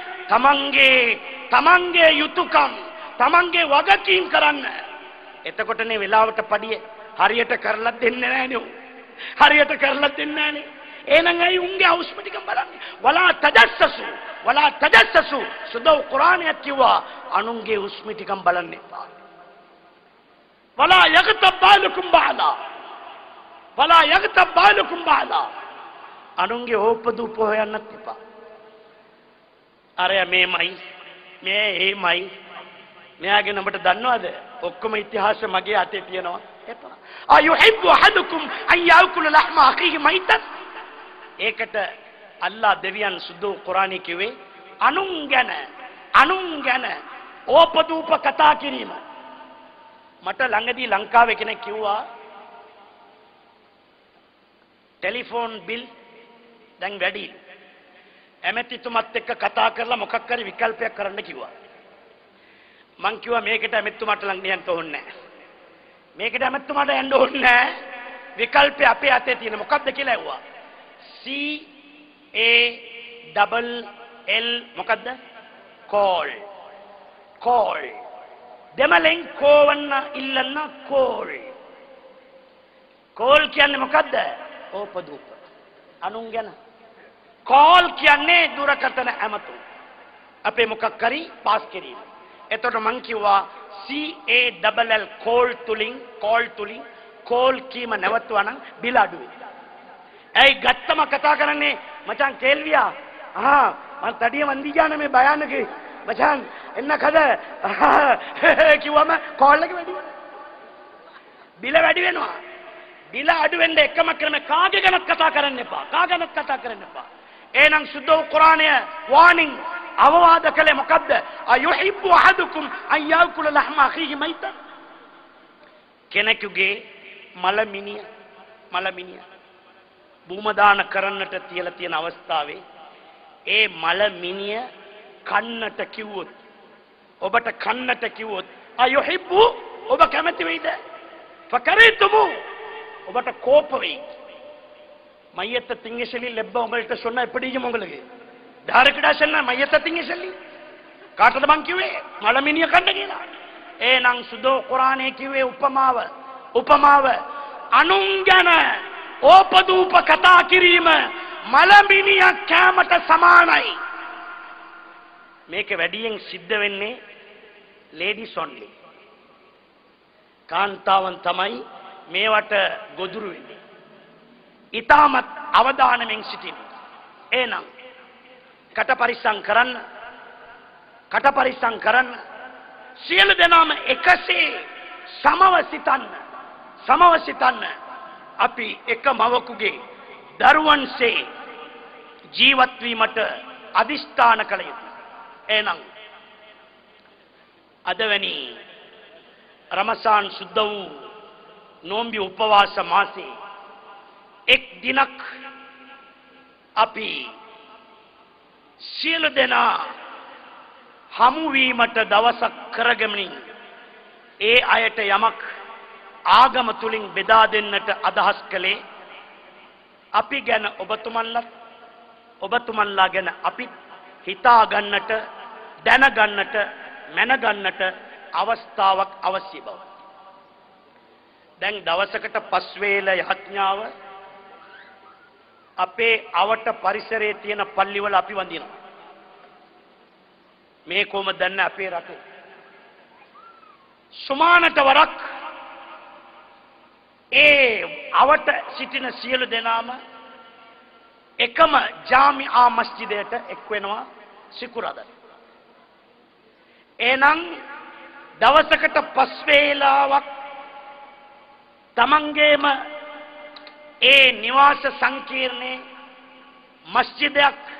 තමන්ගේ යුතුයකම් තමන්ගේ වගකීම් කරන්න. එතකොටනේ වෙලාවට පඩිය හරියට කරලා දෙන්නේ නැහැ නේ. හරියට කරලා දෙන්නේ නැහැ නේ. එහෙනම් අයි උන්ගේ අවශ්‍යම ටිකම බලන්නේ. වලා තජස්සසු සුදව කුරානයත් කිව්වා අනුන්ගේ උස්මි ටිකම බලන්න එපා. වලා යගතබ් බාලුකුම් බාලා අනුන්ගේ ඕපදූප හොයන්නත් එපා. අරය මේමයි මේ එහෙමයි මෙයාගේ නඹට දන්නවද? ඔක්කොම ඉතිහාසය මගේ අතේ තියෙනවා. එපා. අයුහිබ්බු අහදුකුම් අන් යාකුල ලහ්ම අඛීහි මයිතන්. ඒකට අල්ලාහ් දෙවියන් සුදු කුරානයේ කිව්වේ අනුන් ගැන ඕපදූප කතා කිරීම. මට ළඟදී ලංකාවේ කෙනෙක් කිව්වා ටෙලිෆෝන් බිල් දැන් වැඩි. ඇමතිතුමත් එක්ක කතා කරලා මොකක් හරි විකල්පයක් කරන්න කිව්වා. මං කිව්වා මේකට ඇමතිතුමාට ළඟ යන්න ඕනේ නැහැ. මේකට ඇමතිතුමාට යන්න ඕනේ නැහැ. විකල්පය අපේ අතේ තියෙන මොකක්ද කියලා ඇහුවා. CALL මොකද්ද? කෝල්. දෙමළෙන් කෝවන්න ඉල්ලන්න කෝල්. කෝල් කියන්නේ මොකද්ද? ඕපදූප. අනුන් ගැන. කෝල් කියන්නේ දුරකථන ඇමතුම්. අපේ මොකක් හරි පාස් කිරීම. එතකොට මං කිව්වා CALL කෝල් තුලින් කෝල් කීම නැවතුවා නම් බිල අඩුයි. ඇයි ගත්තම කතා කරන්නේ මචං කේල්වියා මං තඩිය වන්දි ගාන මේ බයානක මචං එන්න කද කිව්වම කෝල් එක වැඩි වෙනවා. බිල වැඩි වෙනවා. බිල අඩු වෙන්න එකම ක්‍රම කාගේ ගැනත් කතා කරන්න එපා. එහෙනම් සුද්ධ කුරානය warning අවවාද කළේ මොකද්ද? අයුහිබ්බු අහදුකුම් අන් යාකුල ලහ්ම අඛීහි මයිතන්. කෙනෙකුගේ මලමිනිය භූමදාන කරන්නට තියලා තියෙන අවස්ථාවේ ඒ මලමිනිය කන්නට කිව්වොත් අයුහිබ්බු ඔබ කැමති වෙයිද? ஃபகரிதுமு ඔබට கோப වෙයි. மையத்தை திங்க சொல்லி லெப்ப உங்கள்கிட்ட சொன்னா எப்படியும் உங்களுக்கு டாரக்டா சொன்னா மையத்தை திங்க சொல்லி කාටද මං කිව්වේ මලමිනිය කන්න කියලා. එහෙනම් සුදෝ කුරානයේ කිව්වේ උපමාව අනුන් ගැන ඕපදූප කතා කිරීම මලමිනිය කැමට සමානයි. මේක වැඩියෙන් සිද්ධ වෙන්නේ ladies only. කාන්තාවන් තමයි මේවට ගොදුරු වෙන්නේ. ඊටමත් අවධානයෙන් සිටින්න. එහෙනම් කට පරිස්සම් කරන්න සියලු දෙනාම එකසේ සමව සිතන්න අපි එක මවකුගේ දරුවන්සේ ජීවත් වීමට අදිෂ්ඨාන කළ යුතුයි. එහෙනම් අදවැනි රමසාන් සුද්ධ වූ නොම්බි උපවාස මාසේ එක් දිනක් අපි සියලු දෙනා හමු වීමට දවසක් කරගමනින් ඒ අයට යමක් ආගම තුලින් බෙදා දෙන්නට අදහස් කළේ අපි ගැන ඔබතුමන්ලා ගැන අපි හිතා ගන්නට දැනගන්නට මැනගන්නට අවස්ථාවක් අවශ්‍ය බව. දැන් දවසකට 5 වේල යඥාව අපේ අවට පරිසරයේ තියෙන පල්ලිවල අපි වඳිනවා. මේ කොහොමද දන්නේ අපේ රටේ? සුමානට වරක් ඒ අවට සිටින සියලු දෙනාම එකම ජාමිආ මස්ජිදයට එක් වෙනවා සිකුරාදා. එහෙනම් දවසකට 5 වේලාවක් තමන්ගේම ඒ නිවාස සංකීර්ණේ මස්ජිදයක්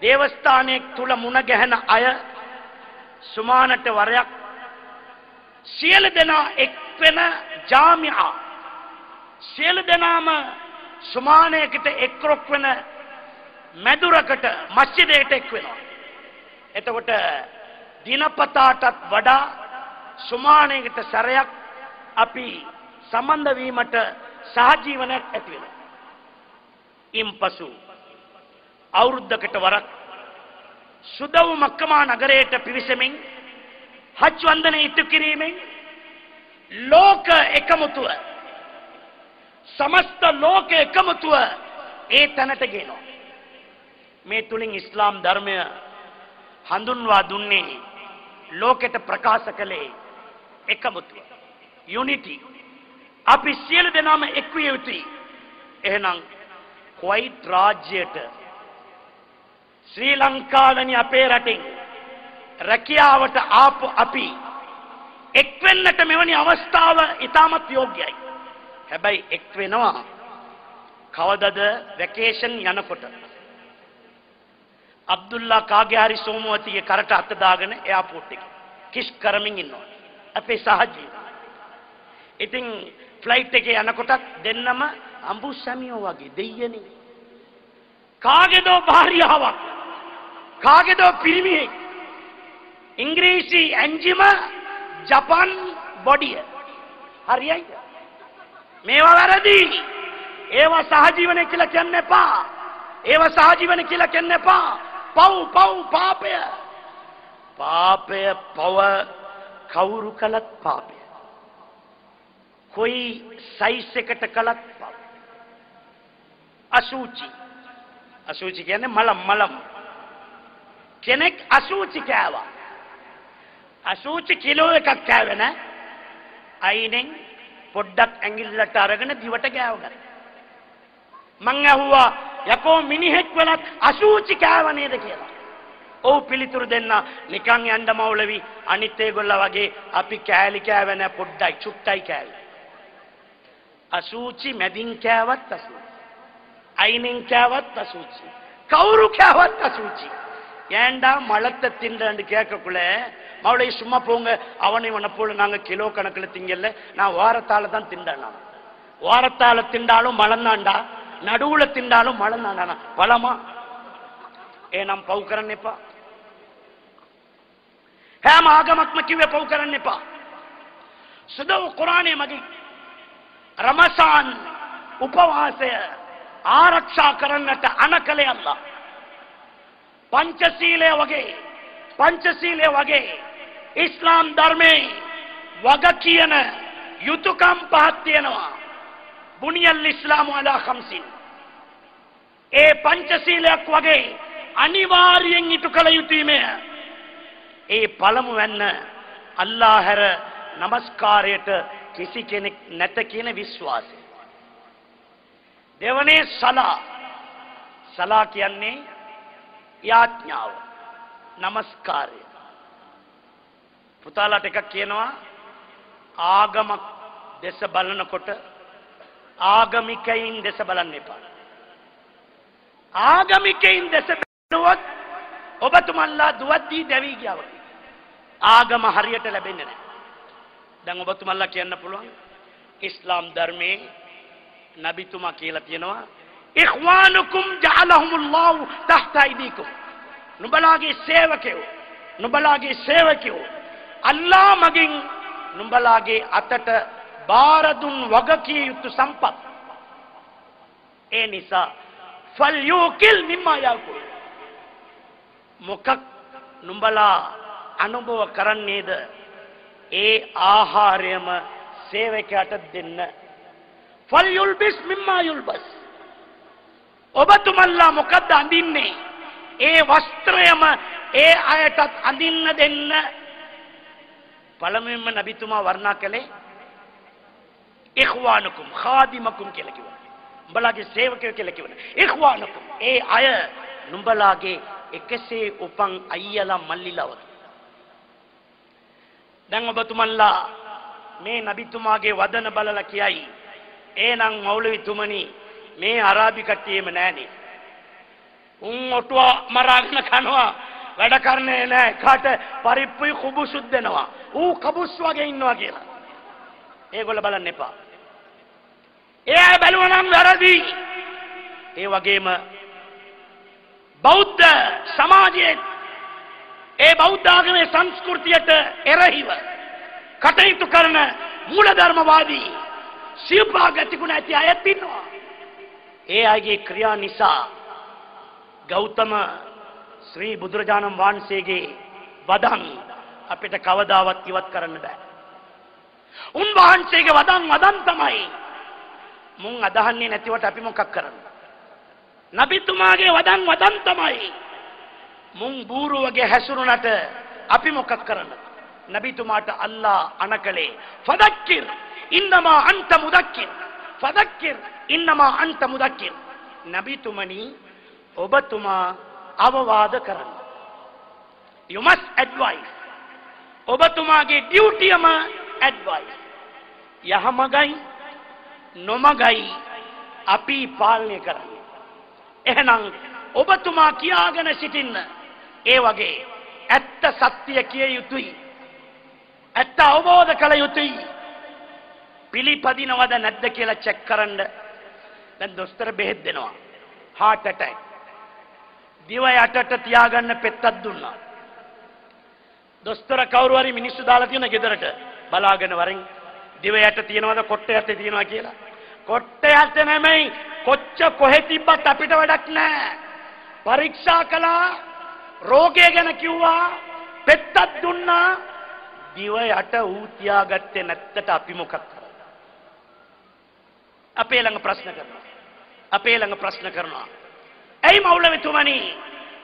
දේවස්ථානයක් තුල මුණ ගැහෙන අය සුමානට වරයක් සියලු දෙනා එක් වෙන ජාමිආ සියලු දෙනාම සුමානයකට එක්රොක් වෙන මැදුරකට මස්ජිදයට එක් වෙනවා. එතකොට දිනපතාටත් වඩා සුමානයකට සැරයක් අපි සම්බන්ධ වීමට සහජීවනයක් ඇති වෙනවා. ඉන්පසු අවුරුද්දකට වරක් සුදව් මක්කමා නගරයට පිවිසෙමින් හජ් වන්දනය ඉටු කිරීමෙන් ලෝක එකමුතුව සමස්ත ලෝක එකමුතුව ඒ තැනට ගෙනවා. මේ තුලින් ඉස්ලාම් ධර්මය හඳුන්වා දුන්නේ ලෝකෙට ප්‍රකාශ කළේ එකමුතුව යුනිටි. අපි සියලු දෙනාම එක් විය යුතුයි. එහෙනම් කුවයිට් රාජ්‍යයට ශ්‍රී ලංකාවනි අපේ රටින් රැකියාවට ආපු අපි එක් වෙන්නට මෙවැනි අවස්ථාව ඉතාමත් යෝග්‍යයි. හැබැයි එක් වෙනවා කවදද? වැකේෂන් යනකොට. අබ්දුල්ලා කාගේ හරි සෝමවතිගේ කරට අත දාගෙන එයාපෝට් එකේ කිස් කරමින් ඉන්නවා අපේ සහජීවී. ඉතින් ෆ්ලයිට් එකේ යනකොට දෙන්නම අඹුසැමියෝ වගේ දෙයියනේ. කාගේදෝ භාර්යාවක් කාගේදෝ පිරිමියෙක් ඉංග්‍රීසි ඇන්ජිම ජපන් බොඩිය. හරියයිද? මේවා වැරදි. ඒවා සහජීවනය කියලා කියන්න එපා. ඒවා සහජීවනය කියලා කියන්න එපා. පව් පාපය. පාපය පව කවුරු කළත් පාපය. කොයි සයිස් එකට කළත් පාපය. අසුචි කියන්නේ මලම්. කෙනෙක් අසුචි කෑවා. අසුචි කිලෝ එකක් කෑවේ නෑ. අයිනෙන් පොඩ්ඩක් ඇඟිල්ලට අරගෙන දිවට ගෑවගත්තා. මං අහුවා යකෝ මිනිහෙක් වෙලත් අසුචි කෑව නේද කියලා. ඔව් පිළිතුරු දෙන්න නිකන් යන්න මෞලවි අනිත් ඒගොල්ලෝ වගේ අපි කෑලි කෑව නෑ පොඩ්ඩයි චුට්ටයි කෑවේ. අසුචි මැදින් කෑවත් අසුචි. අයිනෙන් කෑවත් අසුචි. கவுரு கேவத் அசூச்சி ஏண்டா மலத்தை திண்டு கேட்கக்குள்ள மவுளை சும்மா போங்க அவனை உன்னை போல நாங்க கிலோ கணக்கில் திங்கல நான் வாரத்தால தான் திண்டேன் நான் வாரத்தால திண்டாலும் மலந்தாண்டா நடுவுல திண்டாலும் மலந்தாண்டா பலமா நாம் පව් කරන්න එපා හැම ආගමක්ම කිව්වේ පව් කරන්න එපා සුදව කුරානයේ මගින් රමසාන් උපවාසය ආරක්ෂා කරන්නට අනකලේ අල්ලා පංචශීලය වගේ ඉස්ලාම් ධර්මයේ වග කියන යුතුයකම් පහක් තියෙනවා බුනියල් ඉස්ලාමු අලා ඛම්සින් ඒ පංචශීලයක් වගේ අනිවාර්යෙන් ඉටු කළ යුතුයමය ඒ පළමු වෙන්න අල්ලාහ හැර නමස්කාරයට කිසි කෙනෙක් නැත කියන විශ්වාසය දෙවනේ සලා කියන්නේ යාඥාව නමස්කාරය පුතාලාට එකක් කියනවා ආගමක් දෙස බලනකොට ආගමිකයින් දෙස බලන්න එපා ආගමිකයින් දැස බැලුවොත් ඔබතුමන්ලා දුවද්දී දැවි ගියා වගේ. ආගම හරියට ලැබෙන්නේ නැහැ. දැන් ඔබතුමන්ලා කියන්න පුළුවන් ඉස්ලාම් ධර්මයේ නබිතුමා කියලා තියෙනවා ඉඛ්වානුකුම් ජஅලහුමුල්ලාහු තහ්ත අයිදීකුම්. නුඹලාගේ සේවකයෝ අල්ලාහ් මගින් නුඹලාගේ අතට බාර දුන් වගකිය යුතු සම්පත්. ඒ නිසා ෆල්යුකිල් මිම්මා යකුල්. මොකක් නුඹලා අනුභව කරන්නේද ඒ ආහාරයම සේවකයාට දෙන්න. ෆල්යුල්බිස් මිම්මා යුල්බස්. ඔබතුමන්ලා මොකද්ද අඳින්නේ ඒ වස්ත්‍රයම ඒ අයටත් අඳින්න දෙන්න. පළමුවෙන්ම නබිතුමා වර්ණනා කළේ ඉඛ්වානුකුම් ખાදිමකුම් කියලා කිව්වා. නුඹලාගේ සේවකයෝ කියලා කිව්වා. ඉඛ්වානුකුම් ඒ අය නුඹලාගේ එකසේ උපන් අයියලා මල්ලිලා වගේ. දැන් ඔබතුමන්ලා මේ නබිතුමාගේ වදන බලලා කියයි එහෙනම් මෞලවිතුමනි මේ අරාබි කට්ටියම නෑනේ. උන් ඔටුව මරාගෙන කනවා වැඩ කරන්නේ නෑ. කාට පරිප්පුයි කුබුසුත් දෙනවා. ඌ කබුස් වගේ ඉන්නවා කියලා. ඒගොල්ල බලන්න එපා. ඒ බැලුවා නම් වැරදි. ඒ වගේම බෞද්ධ සමාජයේ ඒ බෞද්ධ ආගමේ සංස්කෘතියට එරෙහිව කටයුතු කරන මූලධර්මවාදී සිව්පාගතිකුණ ඇති අයත් ඉන්නවා. ඒ අයගේ ක්‍රියා නිසා ගෞතම ශ්‍රී බුදුරජාණන් වහන්සේගේ වදන් අපිට කවදාවත් ඉවත් කරන්න බෑ. උන්වහන්සේගේ වදන් තමයි. මුන් අදහන්නේ නැතිවට අපි මොකක් කරන්නේ? නබිතුමාගේ වදන් තමයි. මුන් බූරු වගේ හැසිරුණට අපි මොකක් කරන්නේ? නබිතුමාට අල්ලා අනකලේ ෆදක්කිර් ඉන්නමා අන්ත මුදක්කිර්. ෆදක්කිර් ඉන්නමා අන්ත මුදක්කිර්. නබිතුමනි ඔබතුමා අවවාද කරන්න. You must advise. ඔබතුමාගේ ඩියුටියම advice. යහමගයි නොමගයි අපි පාලනය කරන්නේ. එහෙනම් ඔබතුමා කියාගෙන සිටින්න. ඒ වගේ ඇත්ත සත්‍ය කිය යුතුයි. ඇත්ත අවබෝධ කළ යුතුයි. පිළිපදිනවද නැද්ද කියලා චෙක් කරන්න. දැන් දොස්තර බෙහෙත් දෙනවා. heart attack. දිව යටට තියාගන්න පෙත්තක් දුන්නා. දොස්තර කවුරු හරි මිනිස්සු දාලා තියෙන ගෙදරට බලාගෙන වරෙන් දිව යට තියනවද කොට්ට යට තියනවා කියලා. කොට්ට යට නෙමෙයි කොච්ච කොහෙ තිබ්බත් අපිට වැඩක් නැහැ. පරීක්ෂා කළා රෝගය ගැන කිව්වා පෙත්තක් දුන්නා දිව යට ඌ තියාගත්තේ නැත්තට අපි මොකක් කරන්නේ? අපේ ළඟ ප්‍රශ්න කරනවා. ඇයි මෞලවිතුමනි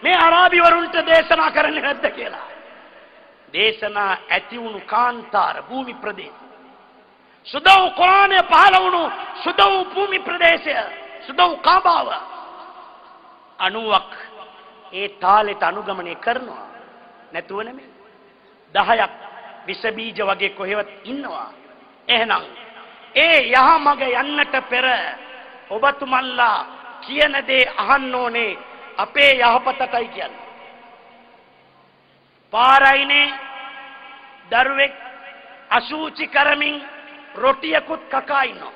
මේ අරාබි වරුන්ට දේශනා කරන්නේ නැද්ද කියලා? දේශනා ඇති වුණු කාන්තාර භූමි ප්‍රදේශ සුදව් කුරානය පහළ වුණු සුදව් භූමි ප්‍රදේශය සුදව් කාබාව 90ක් ඒ තාලෙට අනුගමනය කරනවා. නැතුව නෙමෙයි 10ක් විස බීජ වගේ කොහෙවත් ඉන්නවා. එහෙනම් ඒ යහමග යන්නට පෙර ඔබතුමන්ලා කියන දේ අහන්න ඕනේ අපේ යහපතටයි කියන්නේ. පාරයිනේ දරුවෙක් අසූචි කරමින් රොටියකුත් කකා ඉන්නවා.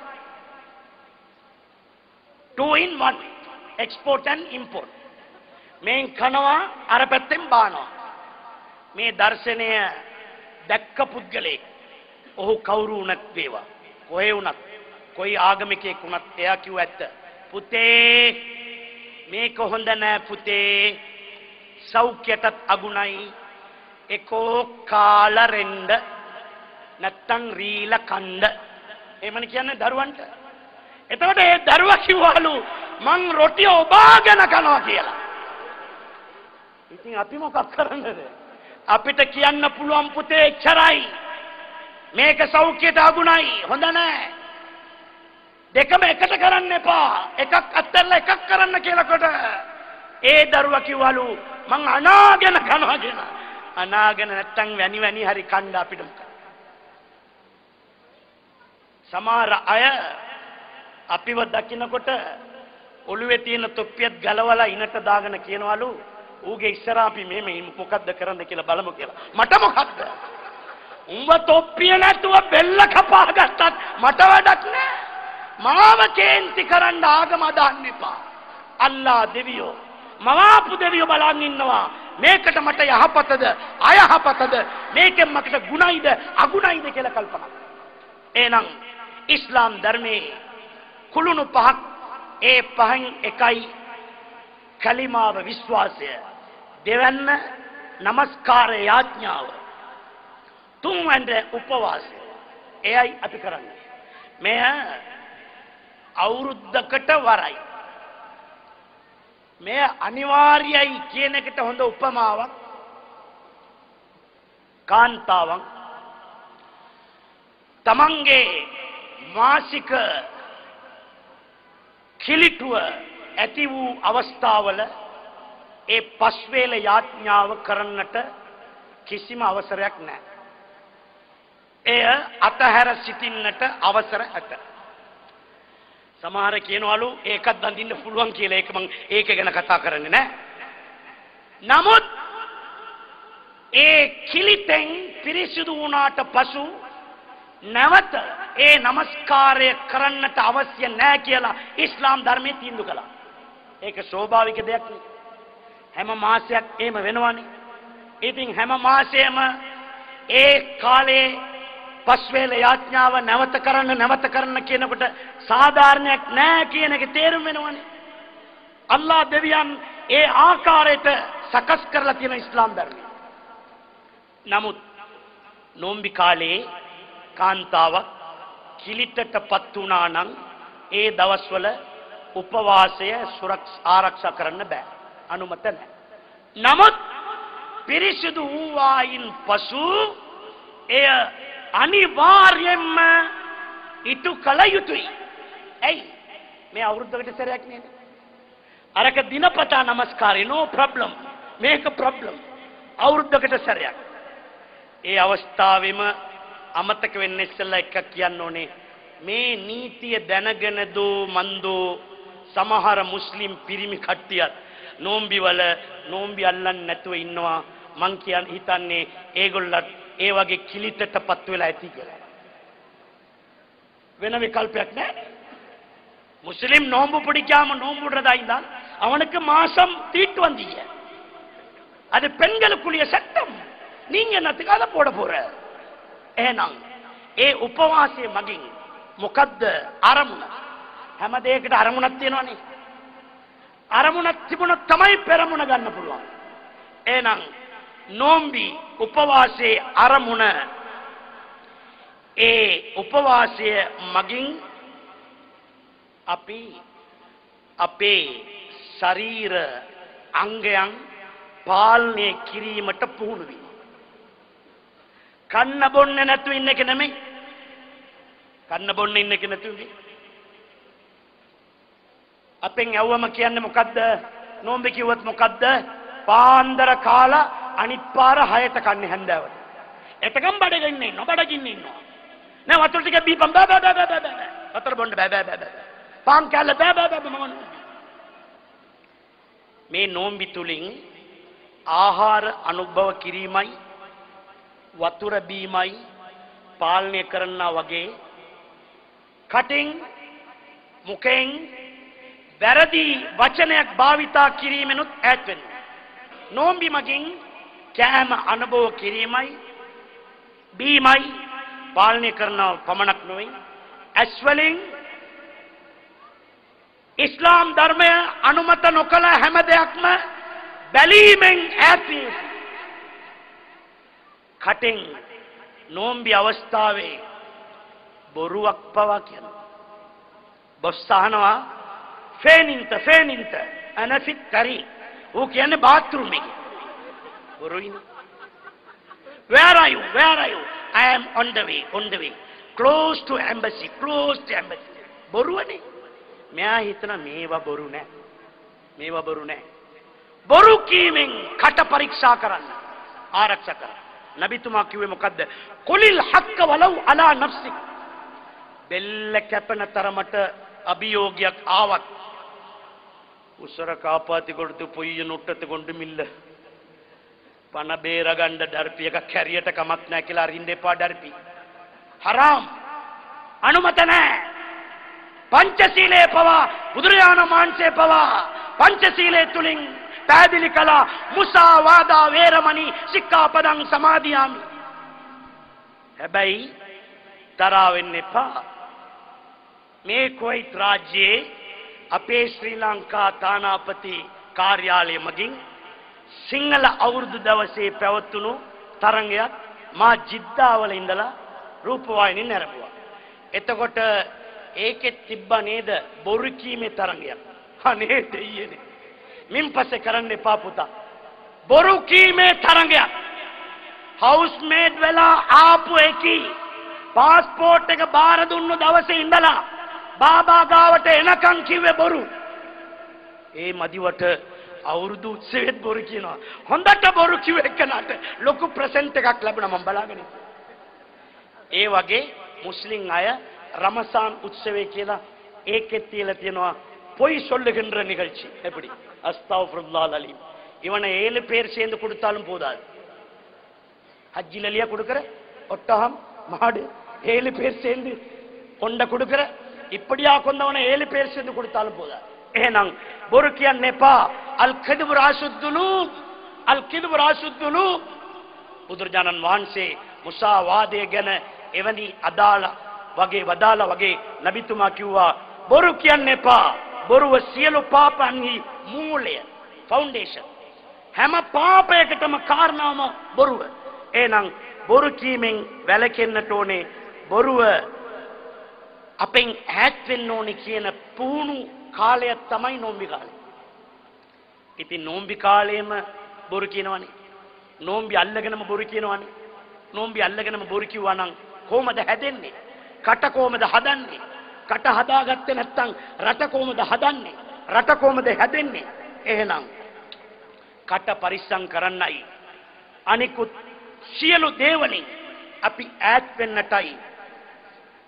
2 in 1 export and import. මේන් කනවා අර පැත්තෙන් බානවා. මේ දර්ශනය දැක්ක පුද්ගලෙක් ඔහු කවුරු වුණත් වේවා කොහේ වුණත් කොයි ආගමිකයෙක් වුණත් එයා කිව්ව ඇත්ත. පුතේ මේක හොඳ නෑ පුතේ. සෞඛ්‍යයටත් අගුණයි. එකෝ කාලරෙන්ඩ නැත්තං රීල කණ්ඩ. එහෙමන කියන්නේ දරුවන්ට. එතකොට ඒ දරුවා කිව්වලු මං රොටිය ඔබාගෙන කනවා කියලා. ඉතින් අපි මොකක් කරන්නද? අපිට කියන්න පුළුවන් පුතේ එච්චරයි. මේක සෞඛ්‍යයට අගුණයි. හොඳ නෑ. දෙකම එකට කරන්න එපා. එකක් අත්හැරලා එකක් කරන්න කියලාකොට ඒ දරුවා කිව්වලු මං අනාගෙන කනවා කියලා. අනාගෙන නැත්තම් වැනි හරි කණ්ඩ අපිට සමහර අය අපිව දකින්නකොට ඔළුවේ තියෙන තොප්පියත් ගලවලා ඉනට දාගෙන කියනවලු ඌගේ ඉස්සරහා අපි මේ මොකද්ද කරන්න කියලා බලමු කියලා. මට මොකද්ද? උඹ තොප්පිය නැතුව බෙල්ල කපා ගත්තත් මට වැඩක් නෑ. මාව කේන්ති කරන්න ආගම දාන්න එපා. අල්ලා දෙවියෝ මවාපු දෙවියෝ බලන් ඉන්නවා. මේකට මට යහපතද අයහපතද මේකෙන් මකට ගුණයිද අගුණයිද කියලා කල්පනා. එහෙනම් ඉස්ලාම් ධර්මයේ කුළුණු පහක් ඒ පහෙන් එකයි කලිමාව විශ්වාසය දෙවන්න නමස්කාරය යාඥාව තුන්වැන්න උපවාසය එයයි අපි කරන්නේ. මෙය අවුරුද්දකට වරයි. මෙය අනිවාර්යයි කියන එකට හොඳ උපමාවක් කාන්තාවන් තමන්ගේ මාසික කිලිටුව ඇති වූ අවස්ථාවල ඒ පස්වේල යාඥාව කරන්නට කිසිම අවසරයක් නැහැ. එය අතහැර සිටින්නට අවසර ඇත. සමහර කියනවලු ඒකත් දඳින්න පුළුවන් කියලා. ඒක මම ඒක ගැන කතා කරන්නේ නැහැ. නමුත් ඒ කිලිතෙන් පිරිසිදු වුණාට පසු නැවත ඒ නමස්කාරය කරන්නට අවශ්‍ය නැහැ කියලා ඉස්ලාම් ධර්මයේ තීන්දුව කළා. ඒක ස්වභාවික දෙයක් නේ. හැම මාසයක් එහෙම වෙනවනේ. ඉතින් හැම මාසෙම ඒ කාලේ පස්වේල යාඥාව නැවත කරන්න කියනකොට සාධාරණයක් නැහැ කියන එක තේරුම් වෙනවනේ. අල්ලාහ් දෙවියන් ඒ ආකාරයට සකස් කරලා තියෙන ඉස්ලාම් ධර්මය. නමුත් නොම්බි කාලේ කාන්තාවක් කිලිටටපත් වුණා නම් ඒ දවස්වල උපවාසය ආරක්ෂා කරන්න බෑ. අනුමත නැහැ. නමුත් පිරිසිදු වූවායින් පසු එය අනිවාර්යයෙන්ම ඉටු කළ යුතුයි. ඇයි? මේ අවුරුද්දකට සැරයක් නේද? අරක දිනපතා නමස්කාරය no problem. මේක problem. අවුරුද්දකට සැරයක්. ඒ අවස්ථාවෙම අමතක වෙන්න ඉස්සෙල්ලා එකක් කියන්න ඕනේ. මේ නීතිය දැනගෙන දෝ මන්දෝ සමහර මුස්ලිම් පිරිමි කට්ටියත් නෝම්බිවල නෝම්බි අල්ලන්නේ නැතුව ඉන්නවා. මං හිතන්නේ ඒගොල්ලත් ඒ වගේ කිලිටටපත් වෙලා ඇති කියලා. වෙන විකල්පයක් නැහැ. முஸ்லிம் நோன்பு பிடிக்காம நோன்பு விடுறதா இருந்தால் அவனுக்கு மாசம் தீட்டு வந்தீங்க. அது பெண்களுக்குரிய சட்டம். நீங்க என்னத்துக்கு அதை போட போற? ஏனா ඒ උපවාසයේ මගින් මොකද්ද අරමුණ? හැම දෙයකට අරමුණක් තියෙනවනේ. අරමුණක් තිබුණොත් තමයි පෙරමුණ ගන්න පුළුවන්. එහෙනම් නෝම්බි උපවාසයේ අරමුණ ඒ උපවාසය මගින් අපි අපේ ශරීර අංගයන් පාලනය කිරීමට පුහුණු වෙනවා. කන්න බොන්න නැතුව ඉන්න එක නෙමෙයි. කන්න බොන්න ඉන්න එක නැතුව අපෙන් යවම කියන්නේ මොකද්ද? නෝම්බි කිව්වත් මොකද්ද? පාන්දර කාලා අනිත් පාර 6ට කන්නේ හැන්දෑවට. එතකම් බඩගින්න ඉන්නවා. බඩගින්න ඉන්නවා. නෑ වතුර ටික බීපම් බෑ බෑ බෑ බෑ බෑ. වතුර බොන්න බෑ බෑ බෑ බෑ. පාන් කැල්ල බෑ බෑ බෑ මම. මේ නෝම්බි තුලින් ආහාර අනුභව කිරීමයි වතුර බීමයි පාලනය කරනා වගේ කටින් මුඛෙන් වැරදි වචනයක් භාවිතා කිරීමෙනුත් ඈත් වෙනවා. නෝම්බි මගින් කෑම අනුභව කිරීමයි බීමයි පාලනය කරනව පමණක් නොවේ. ඇස් වලින් ඉස්ලාම් ධර්මය අනුමත නොකළ හැම දෙයක්ම බැලීමෙන් ඈත් වී කටින් නෝම්බි අවස්ථාවේ බොරුවක් පවා කියනවා. බොස් අහනවා ෆේනින්ත අනෆිත් කරි. ඌ කියන්නේ බාත්රූම් එකේ. බොරුයිනේ. Where are you? I am on the way. Close to embassy. බොරුවනේ. මෙයා හිතන මේවා බොරු නෑ. බොරු කීමෙන් කට පරීක්ෂා කරන්න ආරක්ෂා කරන්න. නබිතුමා කිව්වේ මොකද්ද? කුලිල් හක්ක වලව් අලා නෆ්සික්. බෙල්ල කැපෙන තරමට අභියෝගයක් ආවත් උසර කාපාති කොටු පොయ్య නොට්ටත කොණ්ඩ මිල්ල පණ බේර ගන්න ඩර්පි එකක් හැරියට කමක් නැහැ කියලා අරින්න එපා ඩර්පි හරාම් අනුමත නැහැ පංචශීලයේ පවා බුදුරජාණන් වහන්සේ පවා පංචශීලයේ තුලින් පැහැදිලි කළා මුසාවාදා වේරමණී සික්ඛාපදං සමාදියාමි හැබැයි තරහ වෙන්න එපා මේ කුවයිත් රාජ්‍යයේ අපේ ශ්‍රී ලංකා තානාපති කාර්යාලය මගින් සිංහල අවුරුදු දවසේ පැවතුණු තරංගයක් මා ජිද්දාවල ඉඳලා රූපවාහිනියෙන් නැරඹුවා. එතකොට ඒකෙත් තිබ්බ නේද බොරු කීමේ තරංගයක්. අනේ දෙයියනේ. මින් පස්සේ කරන්න එපා පුතා. බොරු කීමේ තරංගයක්. හවුස් මේඩ් වෙලා ආපු එකී පාස්පෝර්ට් එක බාර දුන්නු දවසේ ඉඳලා බාබා ගාවට එනකන් කිව්වේ බොරු. ඒ මදිවට අවුරුදු උත්සවෙත් බොරු කියනවා. හොඳට බොරු කිව්ව එකනට ලොකු ප්‍රසන්ට් එකක් ලැබුණා මම බලාගෙන ඉන්නවා. ඒ වගේ මුස්ලිම් අය ரமசான் உற்சவே කියලා ඒකෙත් තියලා තියෙනවා பொய் சொல்லுகின்ற நிகழ்ச்சி. எப்படி அஸ்தக்ஃபிருல்லாஹ் அலீம். இவனை 7 பேர் சேர்ந்து கொடுத்தாலும் போதாது. ஹஜ்ஜில இல்லையா கொடுக்கிற ஒட்டகம் மாடு 7 பேர் சேர்ந்து கொண்ட கொடுக்கிற இப்படியா கொண்டவனை 7 பேர் சேர்ந்து கொடுத்தாலும் போதாது. එහෙනම් බොරු කියන්නේ එපා. අල් කිදුබ් රාසුද්දුලූබ් අල් කිදුබ් රාසුද්දුලූබ් බුදුරජාණන් වහන්සේ මුසාවාදය ගැන එවැනි අදාළ වගේ වදාලා වගේ නබිතුමා කිව්වා බොරු කියන්න එපා. බොරුව සියලු පාපන්හි මූලය ෆවුන්ඩේෂන්. හැම පාපයකටම කාරණාවම බොරුව. එහෙනම් බොරු කීමෙන් වැළකෙන්නට ඕනේ. බොරුව අපෙන් ඈත් වෙන්න ඕනේ කියන පුහුණු කාලය තමයි නොම්බි කාලය. ඉතින් නොම්බි කාලේම බොරු කියනවනේ. නොම්බි අල්ලගෙනම බොරු කියනවනේ. නොම්බි අල්ලගෙනම බොරු කිව්වා නම් කොහොමද හැදෙන්නේ? කට කොහොමද හදන්නේ? කට හදාගත්තේ නැත්නම් රට කොහොමද හදන්නේ? රට කොහොමද හැදෙන්නේ? එහෙනම් කට පරිස්සම් කරන්නයි අනිකුත් සියලු දේවලින් අපි ඈත් වෙන්නටයි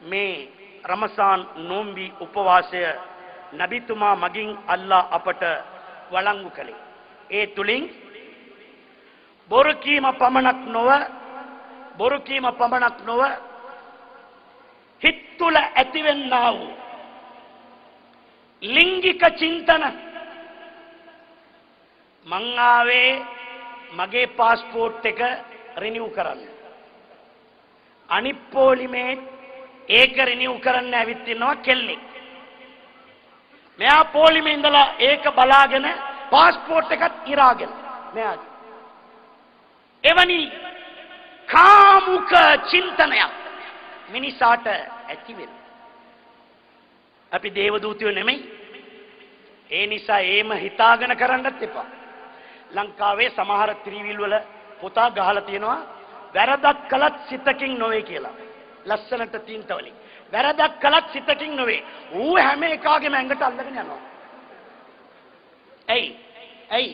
මේ රමසාන් නොම්බි උපවාසය නබිතුමා මගින් අල්ලා අපට වළංගු කළේ. ඒ තුලින් බොරු කීම පමණක් නොව හිත තුළ ඇතිවෙන්නා වූ ලිංගික චින්තන මං ආවේ මගේ પાස්පෝර්ට් එක රිනිව් කරන්න. අනිත් පොලිමේ ඒක රිනිව් කරන්න ඇවිත් ඉන්නවා කෙල්ලෙක්. මෙයා පොලිමේ ඉඳලා ඒක බලාගෙන પાස්පෝර්ට් එකත් ඉරාගෙන මෙයා එවැනි කාමුක චින්තනයක් මිනිසාට ඇති වෙන. අපි දේවදූතයෝ නෙමෙයි. ඒ නිසා ඒම හිතාගෙන කරන්නත් එපා. ලංකාවේ සමහර ත්‍රිවිල් වල පොතා ගහලා තියෙනවා වැරදක් කළත් සිතකින් නොවේ කියලා. ලස්සනට තින්ත වලින්. වැරදක් කළත් සිතකින් නොවේ. ඌ හැම එකාගේම ඇඟට අල්ලගෙන යනවා. ඇයි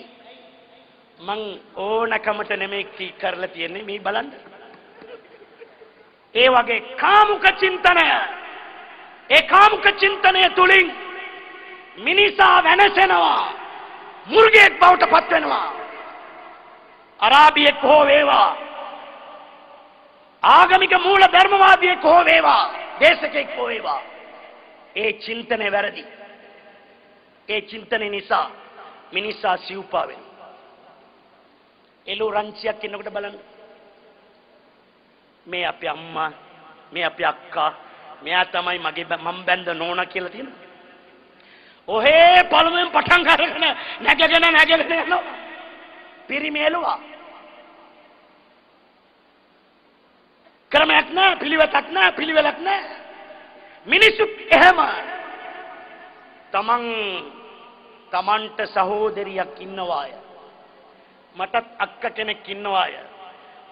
මං ඕනකමට නෙමෙයි කරලා තියන්නේ මේ බලන්න. ඒ වගේ කාමුක චින්තනය ඒ කාමුක චින්තනය තුලින් මිනිසා වෙනසෙනවා. මුර්ගෙක් බවට පත් වෙනවා. අරාබියෙක් හෝ වේවා ආගමික මූල ධර්මවාදියෙක් හෝ වේවා දේශකෙක් හෝ වේවා ඒ චින්තනය වැරදි. ඒ චින්තනය නිසා මිනිසා සිව්පා වෙනවා. එළු රංචියක් ඉන්නකොට බලන්න මේ අපේ අම්මා මේ අපේ අක්කා මෙයා තමයි මගේ මම බැඳ නෝනා කියලා තියෙනවා. ඔහේ පළමුවෙන් පටන් ගන්න නැගගෙන යනවා. පිරිමේලුවා. ක්‍රමයක් නැහැ, පිළිවෙතක් නැහැ, පිළිවෙලක් නැහැ. මිනිස්සු එහෙම තමන්ට සහෝදරියක් ඉන්නවාය. මටත් අක්ක කෙනෙක් ඉන්නවාය.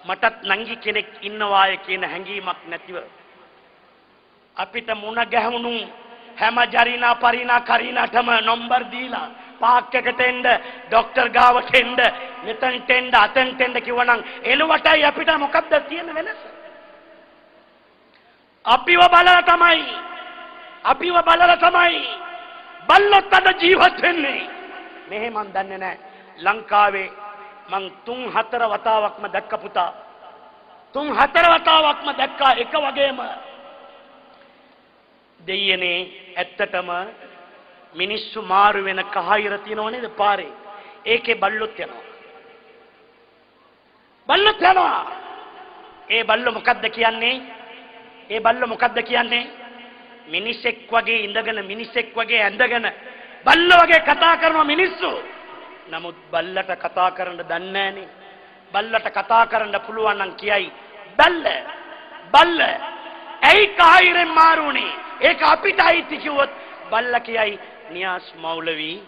මටත් නංගි කෙනෙක් ඉන්නවාය කියන හැඟීමක් නැතිව අපිට මුණ ගැහුණු හැම ජරිනා පරිනා කරිනාටම නම්බර් දීලා පාක් එකට එන්න ડોක්ටර් ගාවට එන්න මෙතනට එන්න අතෙන්ට එන්න කිව්වනම් එළුවටයි අපිට මොකක්ද තියෙන වෙනස? අපිව බලලා තමයි බල්ලොත් අද ජීවත් වෙන්නේ. මෙහෙ මන් දන්නේ නැහැ. ලංකාවේ මං 3-4 වතාවක්ම දැක්ක පුතා. 3-4 වතාවක්ම දැක්කා එක වගේම. දෙයියනේ ඇත්තටම මිනිස්සු මාරු වෙන කහිර තියෙනව නේද පාරේ. ඒකේ බල්ලොත් යනවා. බල්ලොත් යනවා. ඒ බල්ල මොකද්ද කියන්නේ? ඒ බල්ල මොකද්ද කියන්නේ? මිනිසෙක් වගේ ඉඳගෙන මිනිසෙක් වගේ ඇඳගෙන බල්ල වගේ කතා කරන මිනිස්සු. නමුත් බල්ලට කතා කරන්න දන්නේ නැහනේ. බල්ලට කතා කරන්න පුළුවන් නම් කියයි බල්ල ඇයි කහිරෙන් මාරුනේ? ඒක අපිට අයිති කිව්වොත් බල්ල කියයි නියාස් මෞලවි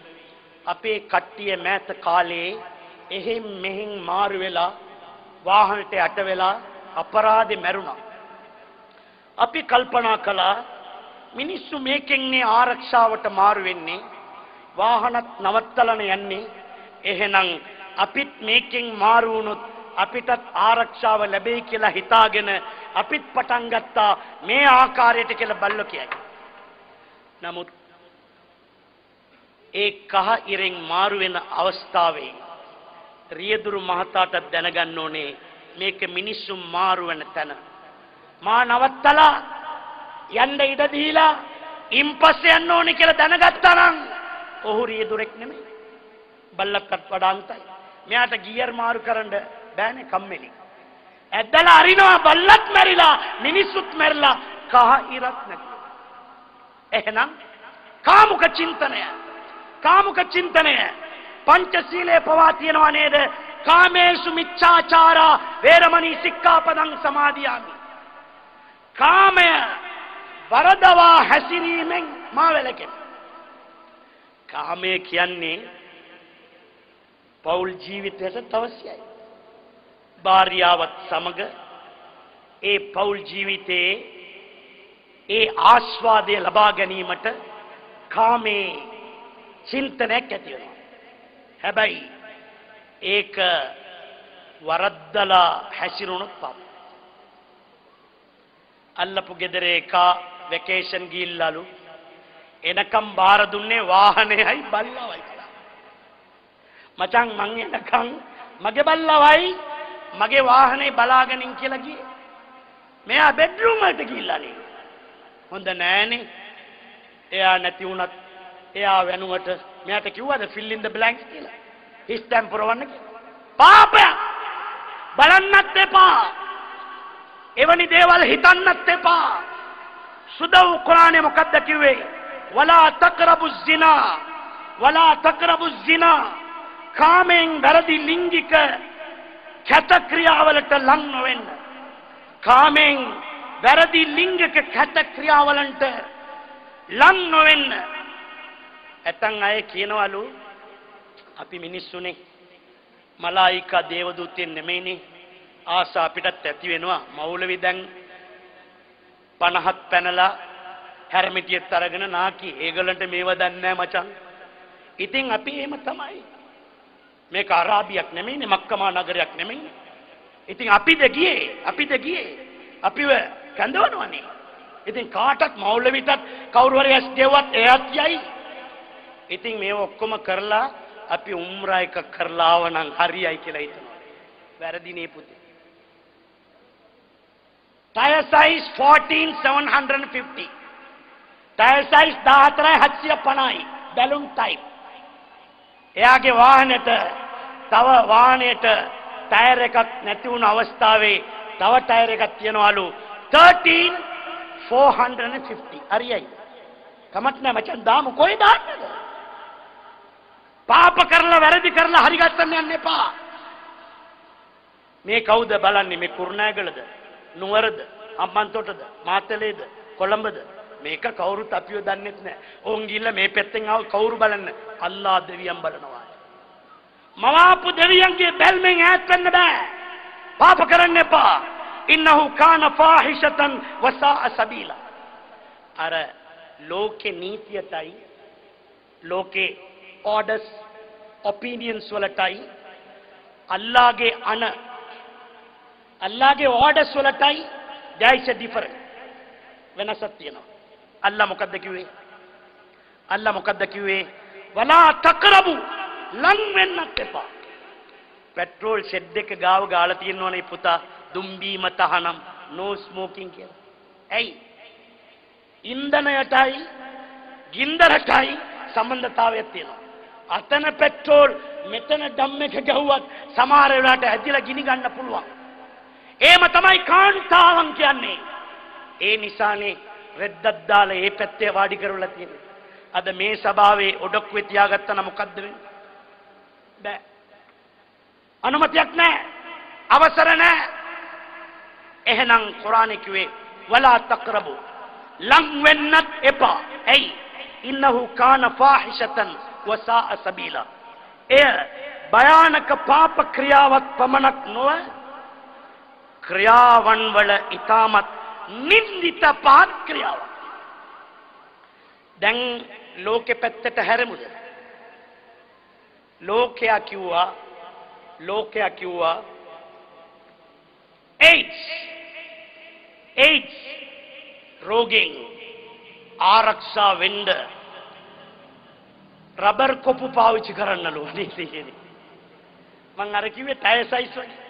අපේ කට්ටිය මෑත කාලේ එහෙන් මෙහෙන් මාරු වෙලා වාහනට යට වෙලා අපරාධේ මැරුණා. අපි කල්පනා කළා මිනිස්සු මේකෙන්නේ ආරක්ෂාවට මාරු වෙන්නේ වාහනත් නවත්තලන යන්නේ. එහෙනම් අපිත් මේකෙන් මාරු වුණොත් අපිටත් ආරක්ෂාව ලැබෙයි කියලා හිතාගෙන අපිත් පටන් ගත්තා මේ ආකාරයට කියලා බල්ලෝ කියයි. නමුත් ඒ කහ ඉරෙන් මාරු වෙන අවස්ථාවේ රියදුරු මහතාට දැනගන්න ඕනේ මේක මිනිස්සු මාරු වෙන තැන. මා නවත්තලා යන්න ඉඩ දීලා ඉම්පස්සේ යන්න ඕනේ කියලා දැනගත්තා නම් ඔහු රියදුරෙක් නෙමෙයි. බල්ලක්වත් වඩා අන්තයි. මෙයාට ගියර් මාරු කරන්න බෑනේ කම්මැලි. ඇද්දලා අරිනවා බල්ලත් මැරිලා මිනිස්සුත් මැරිලා කහ ඉරක් නැති. එහෙනම් කාමුක චින්තනය පංචශීලයේ පවා තියෙනවා නේද? කාමේසු මිච්ඡාචාරා වේරමණී සික්ඛාපදං සමාදියාමි. කාමය වරදවා හැසිරීමෙන් මා වැළකෙන. කාමය කියන්නේ පෞල් ජීවිතයට අවශ්‍යයි. භාර්යාවත් සමග ඒ පෞල් ජීවිතයේ ඒ ආස්වාදය ලබා ගැනීමට කාමේ චින්තනයක් ඇති වෙනවා. හැබැයි ඒක වරද්දලා හැසිරුණොත් පාප. අල්ලපු ගෙදර එක වෙකේෂන් ගිහිල්ලාලු එනකම් බාර දුන්නේ වාහනේයි බල්ලවයි. මචං මං එනකම් මගේ බල්ලවයි මගේ වාහනේ බලාගෙන ඉන් කියලා ගියේ. මෙයා බෙඩ්රූම් වලට ගිහිල්ලා නේ. හොඳ නෑනේ. එයා නැති වුණත් එයා වෙනුවට මෙයාට කිව්වද fill in the blanks කියලා. හිස් ස්ටැම්ප් පුරවන්න කියලා. පාපය. බලන්නත් එපා. එවැනි දේවල් හිතන්නත් එපා. සුදව් කුරානේ මොකද්ද කිව්වේ? වලා තක්රබු zina කාමෙන් වැරදි ලිංගික කැත ක්‍රියාවලට ලං නොවෙන්න. කාමෙන් වැරදි ලිංගික කැත ක්‍රියාවලන්ට ලං නොවෙන්න. ඇතන් අය කියනවලු අපි මිනිස්සුනේ මලායිකා දේවදූතයන් නෙමෙයිනේ. ආසා අපිටත් ඇති වෙනවා. මෞලවි දැන් 50ක් පැනලා හැරමිටියත් අරගෙන නාකි. ඒගොල්ලන්ට මේව දන්නේ නැහැ මචං. ඉතින් අපි එහෙම තමයි. මේක අරාබියක් නෙමෙයිනේ, මක්කමා නගරයක් නෙමෙයිනේ. ඉතින් අපිද ගියේ අපිව කැඳවනවනේ. ඉතින් කාටත් මෞලවිටත් කවුරු හරි ඇස් දෙව්වත් එයත් යයි. ඉතින් මේව ඔක්කොම කරලා අපි උම්රා එක කරලා ආවනම් හරියයි කියලා හිතනවා. වැරදිනේ පුතේ. Tire size 14750. Tire size 14750. Balloon type. එයාගේ වාහනේට තව වාහනේට ටයර් එකක් නැති වුණ අවස්ථාවේ තව ටයර් එකක් තියනවලු 13450. හරියයි. කමක් නැහැ මචං දාමු කොයි දාන්නද? පාප කරලා වැරදි කරලා හරි ගන්න යන්න එපා. මේ කවුද බලන්නේ? මේ කුරුණෑගලද? නුවරද? අම්බන්තොටද? මාතලේද? කොළඹද? මේක කවුරුත් අපිව දන්නෙත් නැහැ. ඕන් ගිහිල්ලා මේ පැත්තෙන් ආව කවුරු බලන්න? අල්ලා දෙවියන් බලනවා. මවාපු දෙවියන්ගේ බැල්මෙන් ඈත් වෙන්න බෑ. පාප කරන්න එපා. ඉන්නහු කාන ෆාහිෂතන් වසා සබීලා. අර ලෝකේ නීතියටයි ලෝකේ orders opinions වලටයි අල්ලාහගේ අල්ලාහගේ orders වලටයි there is a difference. වෙනසක් තියෙනවා. අල්ලාහ මොකද්ද කිව්වේ? වලා තක්රබු ලං වෙන්නත් එපා. පෙට්‍රෝල් ෂෙඩ් එක ගාව ගාලා තියෙනවනේ පුතා දුම්බීම තහනම් no smoking කියලා. ඇයි? ඉන්ධනයටයි ගින්දරටයි සම්බන්ධතාවයක් තියෙනවා. අතන පෙට්‍රෝල් මෙතන ඩම් එක ගැහුවත් සමහර වෙලාවට ඇදිලා ගිනි ගන්න පුළුවන්. ඒම තමයි කාන්තාවන් කියන්නේ. ඒ නිසානේ රෙද්දක් දාලා ඒ පැත්තේ වාඩි කරවලා තියෙන්නේ. අද මේ සභාවේ ඔඩොක්කුවේ තියාගත්තා නම් මොකද්ද වෙන්නේ? බෑ. අනුමතියක් නැහැ. අවසර නැහැ. එහෙනම් කුරානේ කිව්වේ වලා තක්රබු ලං වෙන්නත් එපා. ඇයි? ඉන්නහු කාන ෆාහිෂතන් වසා සබීලා. එය භයානක පාප ක්‍රියාවක් පමණක් නොව ක්‍රියාවන් වල ඊටමත් නින්දිත පාප ක්‍රියාවක්. දැන් ලෝකෙ පැත්තට හැරෙමුද? ලෝකයා කිව්වා AIDS රෝගයෙන් ආරක්ෂා වෙන්න රබර් කොපු පාවිච්චි කරන්නලු නේද? මං අර කිව්වේ ටයර් සයිස් වගේ.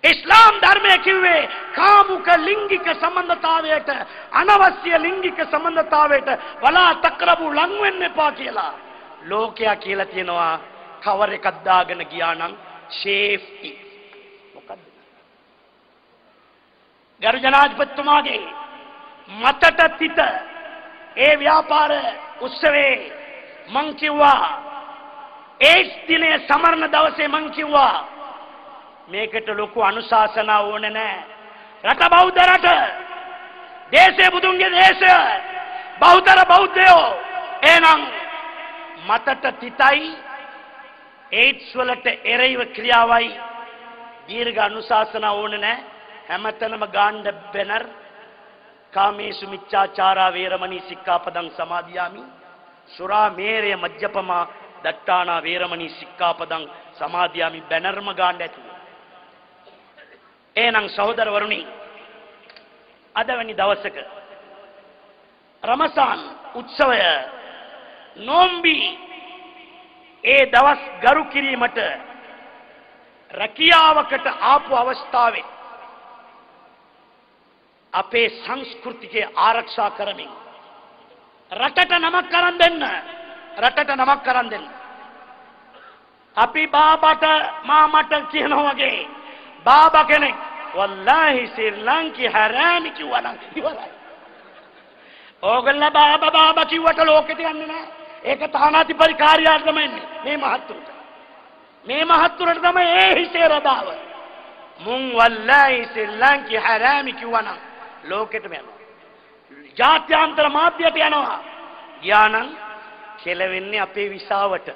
ඉස්ලාම් ධර්මයේ කිව්වේ කාමුක ලිංගික සම්බන්ධතාවයට අනවශ්‍ය ලිංගික සම්බන්ධතාවයට වලා තක්රබු ලං වෙන්න එපා කියලා. ලෝකයා කියලා තියෙනවා කවර් එකක් දාගෙන ගියා නම් සේෆ්ටි. මොකද්ද? ගරු ජනාධිපතිතුමාගේ මතට තිත ඒ ව්‍යාපාර උත්සවේ මං කිව්වා ඒස් දිනේ සමරන දවසේ මං කිව්වා මේකට ලොකු අනුශාසනා ඕනේ නැහැ. රට බෞද්ධ රට. දේශේ බුදුන්ගේ දේශය. බෞද්ධ බෞද්ධයෝ. එහෙනම් මතට තිතයි ඒඩ්ස් වලට එරෙහිව ක්‍රියාවයි දීර්ඝ අනුශාසනා ඕනේ නැහැ. හැමතැනම ගාණ්ඩ බැනර් කාමේසු මිච්ඡාචාරා වේරමණී සික්ඛාපදං සමාදියාමි සුරා මේරය මජ්ජපමා දට්ඨානා වේරමණී සික්ඛාපදං සමාදියාමි බැනර්ම ගාණ්ඩ ඇති. එහෙනම් සහෝදරවරුනි අද වැනි දවසක රමසාන් උත්සවය නොම්බි ඒ දවස් ගරු කිරීමට රැකියාවකට ආපු අවස්ථාවේ අපේ සංස්කෘතිකය ආරක්ෂා කරමින් රටට නමක් කරන් දෙන්න. අපි බාබට මාමට කියනවා වගේ බාබා කෙනෙක් වල්ලාහි ශ්‍රී ලංකේ හරාමි කිව්වා නම් ඉවරයි. ඕගොල්ලෝ බාබා කිව්වට ලෝකෙට යන්නේ නැහැ. ඒක තානාතිපරි කාර්යාලයට තමයි එන්නේ. මේ මහත්තුරට තමයි ඒ හිසේ රදාව. මුන් වල්ලාහි ශ්‍රී ලංකේ හරාමි කිව්වා නම් ලෝකෙටම යනවා. ජාත්‍යන්තර මාධ්‍යයට යනවා. ගියානම් කෙලවෙන්නේ අපේ විසාවට.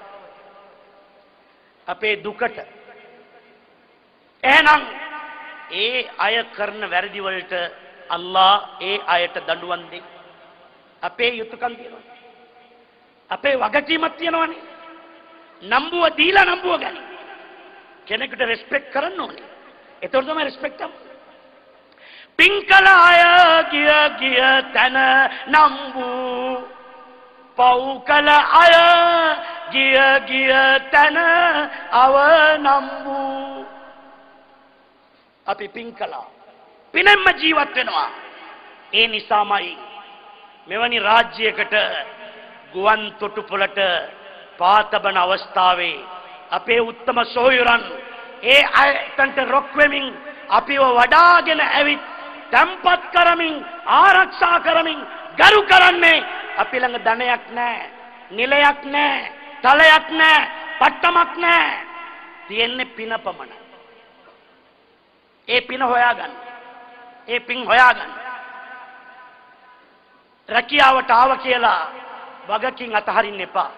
අපේ දුකට. එහෙනම් ඒ අය කරන වැරදි වලට අල්ලා ඒ අයට දඬුවම් දෙයි. අපේ යුතුයකම් තියෙනවා. අපේ වගකීමක් තියෙනවානේ. නම්බුව දීලා නම්බුව ගනි. කෙනෙකුට රෙස්පෙක්ට් කරන්න ඕනේ. ඒතකොට තමයි රෙස්පෙක්ට් අප. පින්කල අය ගිය තන නම්බු පව්කල අය ගිය තන අව නම්බු. අපි පින්කලා පිනෙම්ම ජීවත් වෙනවා. ඒ නිසාමයි මෙවැනි රාජ්‍යයකට ගුවන් තොටුපළට පාතබන අවස්ථාවේ අපේ උත්තම සොහොයුරන් ඒ අයටන්ට රොක් වෙමින් අපිව වඩාගෙන ඇවිත් තැම්පත් කරමින් ආරක්ෂා කරමින් ගරු කරන්නේ අපි ළඟ ධනයක් නැහැ, නිලයක් නැහැ, තලයක් නැහැ, පට්ටමක් නැහැ. තියෙන්නේ පින පමණයි. ඒ පින හොයාගන්න. ඒ පින් හොයාගන්න. රැකියාවට ආව කියලා වගකින් අතහරින්න එපා.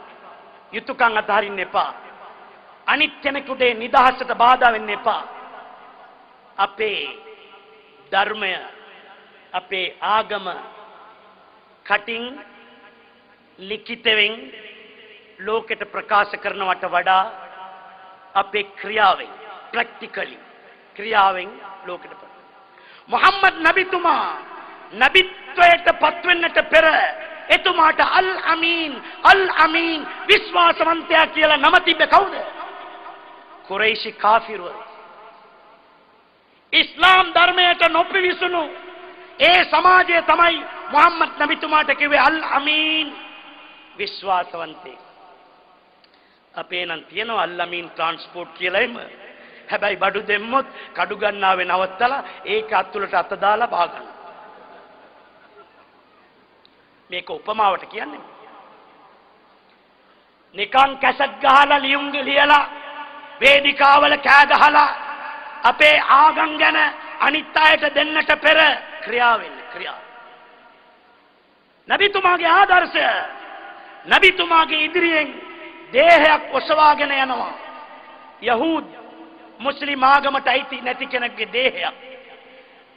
යුතුයකම් අතහරින්න එපා. අනිත් කෙනෙකුට නිදහසට බාධා වෙන්න එපා. අපේ ධර්මය, අපේ ආගම කටින් ලිඛිතයෙන් ලෝකෙට ප්‍රකාශ කරනවට වඩා අපේ ක්‍රියාවෙන් ප්‍රැක්ටිකලි ක්‍රියාවෙන් ලෝකෙට මුහම්මද් නබිතුමා නබිත්වයට පත් වෙන්නට පෙර එතුමාට අල් අමීන් විශ්වාසවන්තයා කියලා නම තිබ්බේ කවුද? කුරයිෂි කාෆිරවරු. ඉස්ලාම් ධර්මයට නොපිවිසුණු ඒ සමාජය තමයි මුහම්මද් නබිතුමාට කිව්වේ අල් අමීන් විශ්වාසවන්තයෙක්. අපේ නම් තියෙනවා අල් අමීන් ට්‍රාන්ස්පෝර්ට් කියලා එම. හැබැයි බඩු දෙම්මොත් කඩු ගන්නාවේ නවත්තලා ඒක අත්තුලට අත දාලා බාගන්න. මේක උපමාවට කියන්නේ. නිකන් කැසට් ගහලා ලියුම් ලියලා වේදිකාවල කෑ ගහලා අපේ ආගම් ගැන අනිත් අයට දෙන්නට පෙර ක්‍රියා වෙන්නේ ක්‍රියා. නබිතුමාගේ ආදර්ශය නබිතුමාගේ ඉදිරියෙන් දේහයක් ඔසවාගෙන යනවා. යහූද් මුස්ලිම් ආගමට අයිති නැති කෙනෙක්ගේ දේහයක්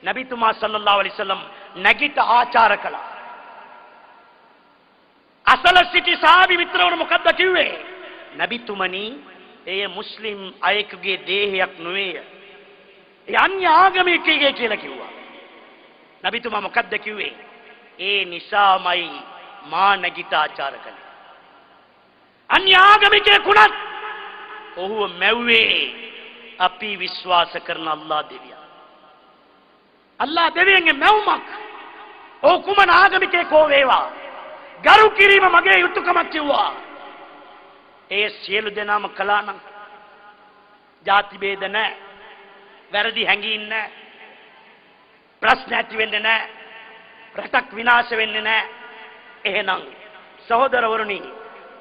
නබිතුමා සල්ලල්ලාහු අලයිහි වසල්ලම් නැගිට ආචාර කළා. අසල සිටි සහාබි මිත්‍රවරු මොකද්ද කිව්වේ? නබිතුමනි එය මුස්ලිම් අයෙකුගේ දේහයක් නෙවෙයි. ඒ අන්‍ය ආගමිකයෙක්ගේ කියලා කිව්වා. නබිතුමා මොකද්ද කිව්වේ? ඒ නිසාමයි මා නැගිට ආචාර කළේ. අන්‍ය ආගමිකයෙකුණත් ඔහුව මැව්වේ අපි විශ්වාස කරන අල්ලාහ් දෙවියන්. අල්ලාහ් දෙවියන්ගේ මැවුමක් ඔහු කුමන ආගමිකයෙක් හෝ වේවා ගරු කිරීම මගේ යුතුයකමක් කිව්වා. ඒ සියලු දෙනාම කළා නම් ಜಾති ભેද නැහැ, වැරදි හැඟීම් නැහැ, ප්‍රශ්න ඇති වෙන්නේ නැහැ, රටක් විනාශ වෙන්නේ නැහැ. එහෙනම් සහෝදරවරුනි,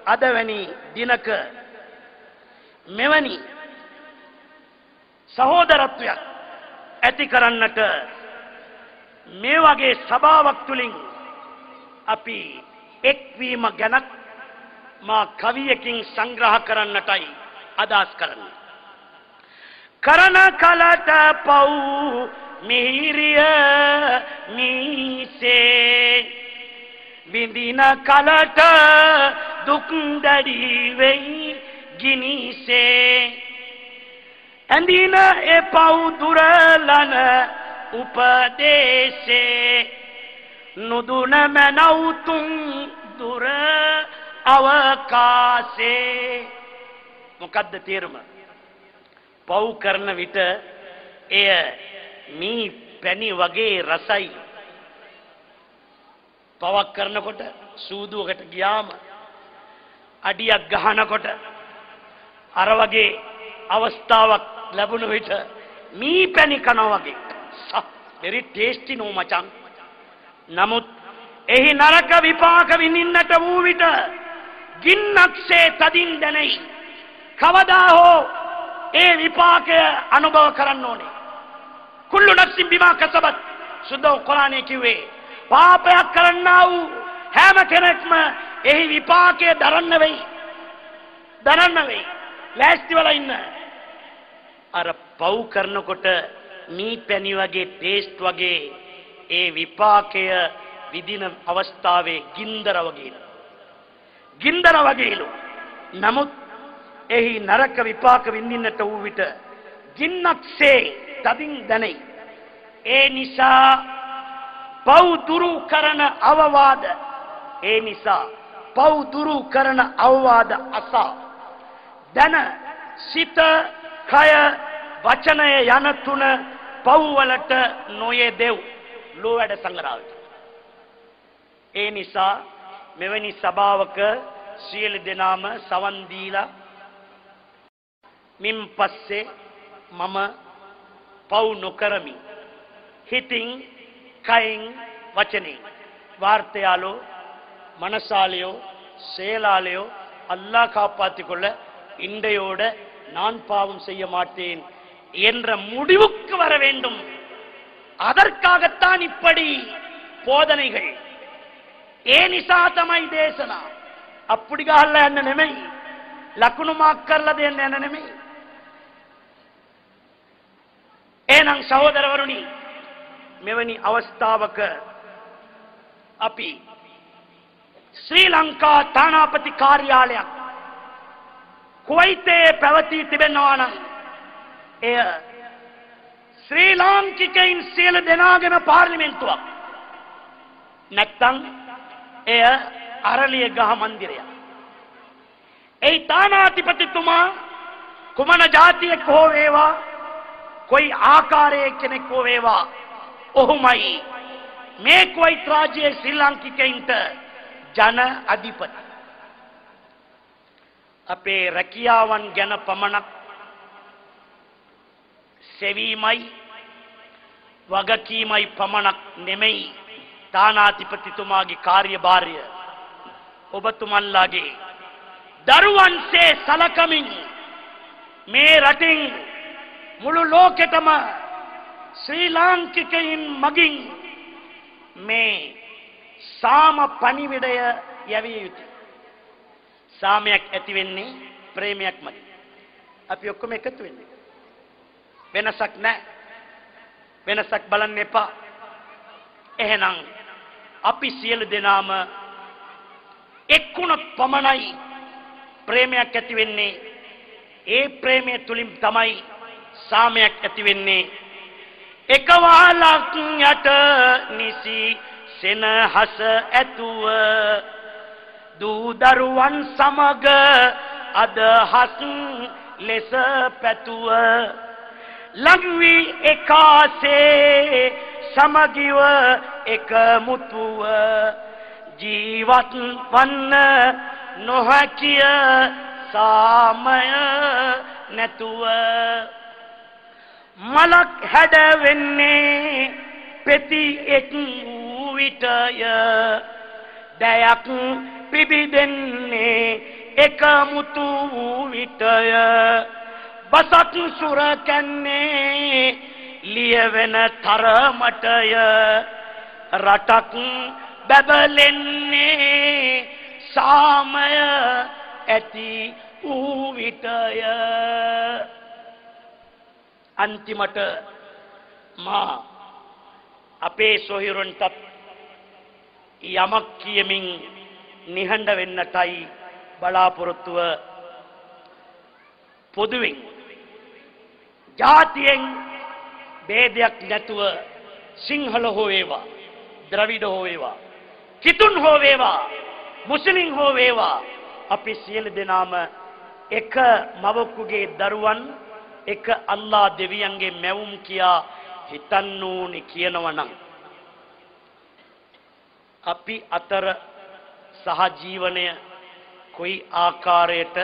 අද වැනි දිනක මෙවැනි සහෝදරත්වයක් ඇති කරන්නට මේ වගේ සභාවක් තුලින් අපි එක්වීම ගැන මා කවියකින් සංග්‍රහ කරන්නටයි අදහස් කරන්නේ. කරන කලට පව් මිහිරිය මීසේ බින්දින කලට දුක් දැඩි වෙයි ගිනිසේ ඇඳින එපව් දුරලන උපදේශේ නුදුන මනවුතුන් දුර අවකාශේ. මොකද්ද තේරුම? පව් කරන විට එය මී පැණි වගේ රසයි. පවක් කරනකොට සූදුවකට ගියාම අඩියක් ගහනකොට අර වගේ අවස්ථාවක් ලැබුණ විට මී පැණි කනවා වගේ. very tasty no මචං. නමුත් එහි නරක විපාක විඳින්නට වූ විට ගින්නක්සේ තදින් දැනෙයි. කවදා හෝ ඒ විපාකය අනුභව කරන්න ඕනේ. කුල්ලු නෆ්සින් බිමා කසබත්. සුද්ධ කුරානයේ කිව්වේ පාපයක් කරන්නා වූ හැම කෙනෙක්ම එහි විපාකය දරන්න වෙයි. ලෑස්ති වෙලා ඉන්න. අර පව් කරනකොට මී පැණි වගේ ටේස්ට් වගේ ඒ විපාකය විදින අවස්ථාවේ ගින්දර වගේලු. නමුත් එහි නරක විපාක විඳින්නට වූ විට ගින්නක්සේ තදින් දැනෙයි. ඒ නිසා පව් දුරු කරන අවවාද අසා දැන සිත කය වචනය යන තුන පව් වලට නොයෙදෙව්. ලෝ වැඩ සංග්‍රහය. ඒ නිසා මෙවැනි සභාවක සියලු දෙනාම සවන් දීලා මින් පස්සේ මම පව් නොකරමි. හිතින් කයින් වචනෙන් வார்த்தையாலோ மனசாலேயோ செயலாலேயோ அல்லாஹ் காப்பாற்றிக் கொள்ள இன்றையோட நான் பாவம் செய்ய மாட்டேன் என்ற முடிவுக்கு வர வேண்டும். அதற்காகத்தான் இப்படி போதனைகள். ஏ නිසා තමයි දේශනා. අප්පුඩි ගහලා යන්න නෙමෙයි. ලකුණු මාක් කරලා දෙන්න යන්න නෙමෙයි. එහෙනම් සහෝදරවරුනි, මෙවැනි අවස්ථාවක අපි ශ්‍රී ලංකා තානාපති කාර්යාලයක් කුවයිතේ පැවතී තිබෙනවා නම් එය ශ්‍රී ලාංකිකයින් සියලු දෙනාගේම පාර්ලිමේන්තුවක්. නැත්තම් එය අරලිය ගහ මන්දිරය. ඒ තානාධිපතිතුමා කුමන ජාතියෙක් හෝ වේවා, කොයි ආකාරයේ කෙනෙක් හෝ වේවා, ඔහුමයි මේ කුවයිත් රාජ්‍යයේ ශ්‍රී ලාංකිකයින්ට ජන අධිපති. අපේ රැකියාවන් ගැන පමණක් සෙවීමයි වගකීමයි පමණක් නෙමෙයි තානාධිපතිතුමාගේ කාර්යභාරය. ඔබතුමන්ලාගේ දරුවන්සේ සලකමින් මේ රටින් මුළු ලෝකෙටම ශ්‍රී ලාංකිකයින් මගින් මේ සාම පණිවිඩය යැවිය යුතුයි. සාමයක් ඇති වෙන්නේ ප්‍රේමයක් මත. අපි ඔක්කොම එකතු වෙන්නේ. වෙනසක් නැහැ. වෙනසක් බලන්න එපා. එහෙනම් අපි සියලු දෙනාම එක්ුණොත් පමණයි ප්‍රේමයක් ඇති වෙන්නේ. ඒ ප්‍රේමය තුලින් තමයි සාමයක් ඇති වෙන්නේ. එක වහලක් යට නිසි සෙනහස ඇතුව දූ දරුවන් සමග අදහස් ලෙස පැතුව ළඟ වී එකාසේ සමගිව එකමුතුව ජීවත් වන්න නොහැකිය සාමය නැතුව මලක් හැඩවෙන්නේ පෙති එක් වූ විටය දැයක් පිබිදෙන්නේ එකමුතු වූ විටය බසක් සුරකන්නේ ලියවෙන තරමටය රටක් බබලෙන්නේ සාමය ඇති වූ විටය. අන්තිමට මා අපේ සොහිරුන්ටත් යමක් කියමින් නිහඬ වෙන්නටයි බලාපොරොත්තුව. පොදුවෙන් ජාතියෙන් ભેදයක් නැතුව සිංහල හෝ වේවා, ද්‍රවිඩ හෝ වේවා, කිතුන් හෝ වේවා, මුස්ලිම් හෝ වේවා, අපි සියලු දෙනාම එක මවකුගේ දරුවන්, එක අල්ලා දෙවියන්ගේ මැවුම් කියා හිතන්න ඕනි කියනවනම් අපි අතර සහජීවනය කොයි ආකාරයට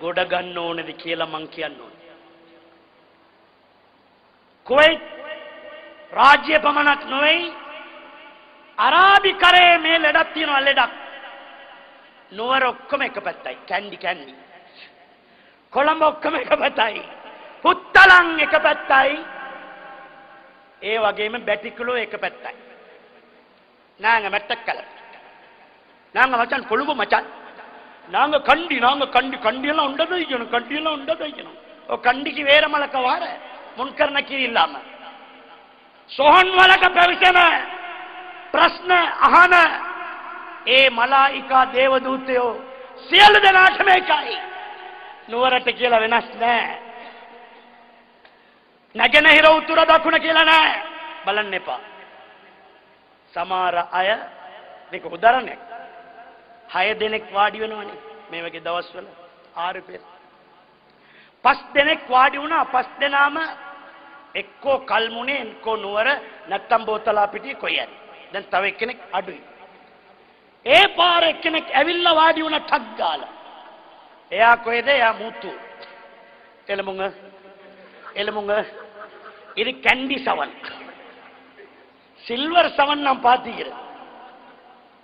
ගොඩ ගන්න ඕනේද කියලා මං කියන්න ඕනේ. කුවයිත් රාජ්‍ය පමණක් නොවේ, අරාබිකරයේ මේ ලෙඩක් තියෙනවා. ලෙඩක් නුවර ඔක්කොම එක පැත්තයි, කැන්ඩි කොළඹ ඔක්කොම එක පැත්තයි, පුත්තලන් එක පැත්තයි, ඒ වගේම බැටිකුළු එක පැත්තයි. நாங்க மெட்டக்கலை, நாங்க மச்சான் கொழும்பு மச்சான், நாங்க கண்டி கண்டியெல்லாம் உண்டது வைக்கணும், கண்டியெல்லாம் உண்டது வைக்கணும். ஓ கண்டிக்கு வேற மலக்க வார முன்கர் நக்கீர் இல்லாம සොහන් වලක පැවිසෙන ප්‍රශ්න අහන ඒ මලායිකා දේව දූතයෝ සියලු දෙනාටම එකයි. නුවරට කියලා වෙනස් නැහැ. නැගෙනහිර උතුර දකුණ කියලා නැහැ. බලන්න එපා. සමහර අය මේක උදාහරණයක්. 6 දෙනෙක් වාඩි වෙනවනේ මේ වගේ දවස්වල 6 පෙර. 5 දෙනෙක් වාඩි වුණා. 5 දෙනාම එක්කෝ කල්මුනේ, එක්කෝ නුවර, නැත්තම් බෝතලා පිටියේ කොයි හරි. දැන් තව එක්කෙනෙක් අඩුයි. ඒ පාර එක්කෙනෙක් ඇවිල්ලා වාඩි වුණා ටක් ගාලා. එයා කොහෙද? එයා මුතු. එළමුංග இது கேண்டி சவன், சில்வர் சவன் நாம் பார்த்துக்கிறேன்.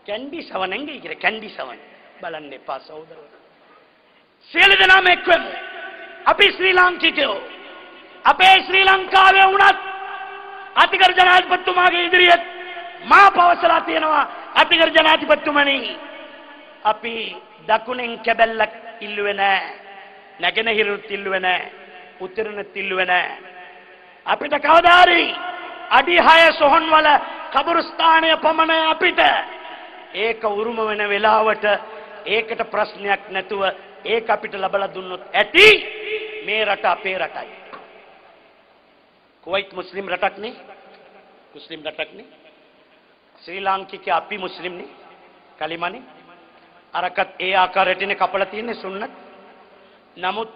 கேண்டி சவன் எங்க இருக்கிற? கேண்டி சவன் බලන්න එපා සහෝදරවරු. සියලු දෙනාම එක්වෙමු. අපි ශ්‍රී ලාංකිකයෝ, අපේ ශ්‍රී ලංකාවේ වුණත් අතිගරු ජනාධිපතිතුමාගේ ඉදිරියේ මා පවසලා තියෙනවා, අතිගරු ජනාධිපතිතුමනි, අපි දකුණෙන් කැබැල්ලක් ඉල්ලුවේ නැහැ, නැගෙනහිරුත් ඉල්ලුවේ නැහැ, උතුරෙනුත් ඉල්ලුවේ නැහැ. අපිට කවදා හරි අඩි 6 සොහන් වල කබරස්ථානය පමණ අපිට ඒක උරුම වෙන වෙලාවට ඒකට ප්‍රශ්නයක් නැතුව ඒක අපිට ලබලා දුන්නොත් ඇති. මේ රට අපේ රටයි. කුවයිත් මුස්ලිම් රටක් නේ, මුස්ලිම් රටක් නේ. ශ්‍රී ලාංකික අපි මුස්ලිම් නේ. කලිමනේ අරකට ඒ ආකාරයටනේ කපලා තියෙන්නේ සුන්නත්. නමුත්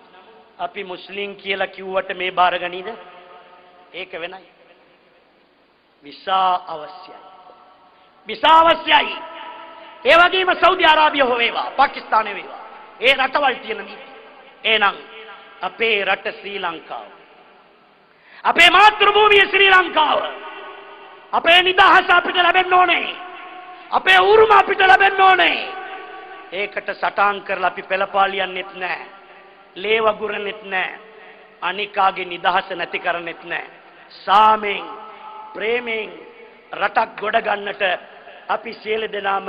අපි මුස්ලිම් කියලා කිව්වට මේ බාර ගනීද? ඒක වෙනයි. විසා අවශ්‍යයි. විසා අවශ්‍යයි. ඒ වගේම සෞදි අරාබිය හෝ වේවා, පාකිස්තානය වේවා. ඒ රටවල් තියෙන නීති. එහෙනම් අපේ රට ශ්‍රී ලංකාව. අපේ මාතෘ භූමිය ශ්‍රී ලංකාව. අපේ නිදහස අපිට ලැබෙන්න ඕනේ. අපේ උරුම අපිට ලැබෙන්න ඕනේ. ඒකට සටහන් කරලා අපි පෙළපාලියන්නෙත් නැහැ. ලේ වගුරන්නෙත් නැහැ. අනිකාගේ නිදහස නැති කරන්නෙත් නැහැ. සාමෙන් ප්‍රේමෙන් රටක් ගොඩ ගන්නට අපි සියලු දෙනාම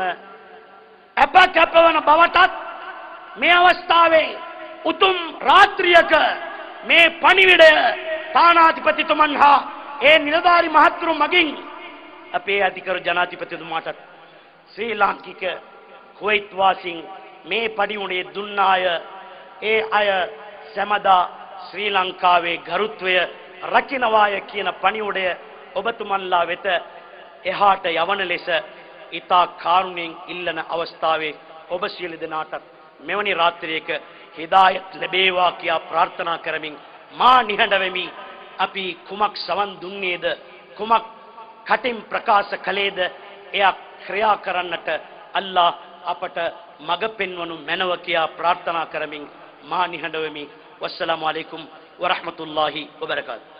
අප කැපවන බවටත් මේ අවස්ථාවේ උතුම් රාත්‍රියක මේ පණිවිඩය තානාධිපතිතුමන් හා ඒ නිලධාරි මහත්තුරු මගින් අපේ අධිකරු ජනාධිපතිතුමාට ශ්‍රී ලාංකික කුවයිත් වාසීන් මේ පණිවුඩේ දුන්නාය. ඒ අය සමදා ශ්‍රී ලංකාවේ ගරුත්වය රකින්නවාය කියන පණිවුඩය ඔබතුමන්ලා වෙත එහාට යවන ලෙස ඊතා කාරුණින් ඉල්ලන අවස්ථාවේ ඔබ සියලු දෙනාට මෙවැනි රාත්‍රියක හිදායත් ලැබේවා කියා ප්‍රාර්ථනා කරමින් මා නිහඬ වෙමි. අපි කුමක් සවන් දුන්නේද, කුමක් කටින් ප්‍රකාශ කළේද, එය ක්‍රියා කරන්නට අල්ලාහ් අපට මඟ පෙන්වනු මැනව කියා ප්‍රාර්ථනා කරමින් මා නිහඬ වෙමි. වස්සලාමු අලයිකුම් වරහ්මතුල්ලාහි වබරකාතුහු.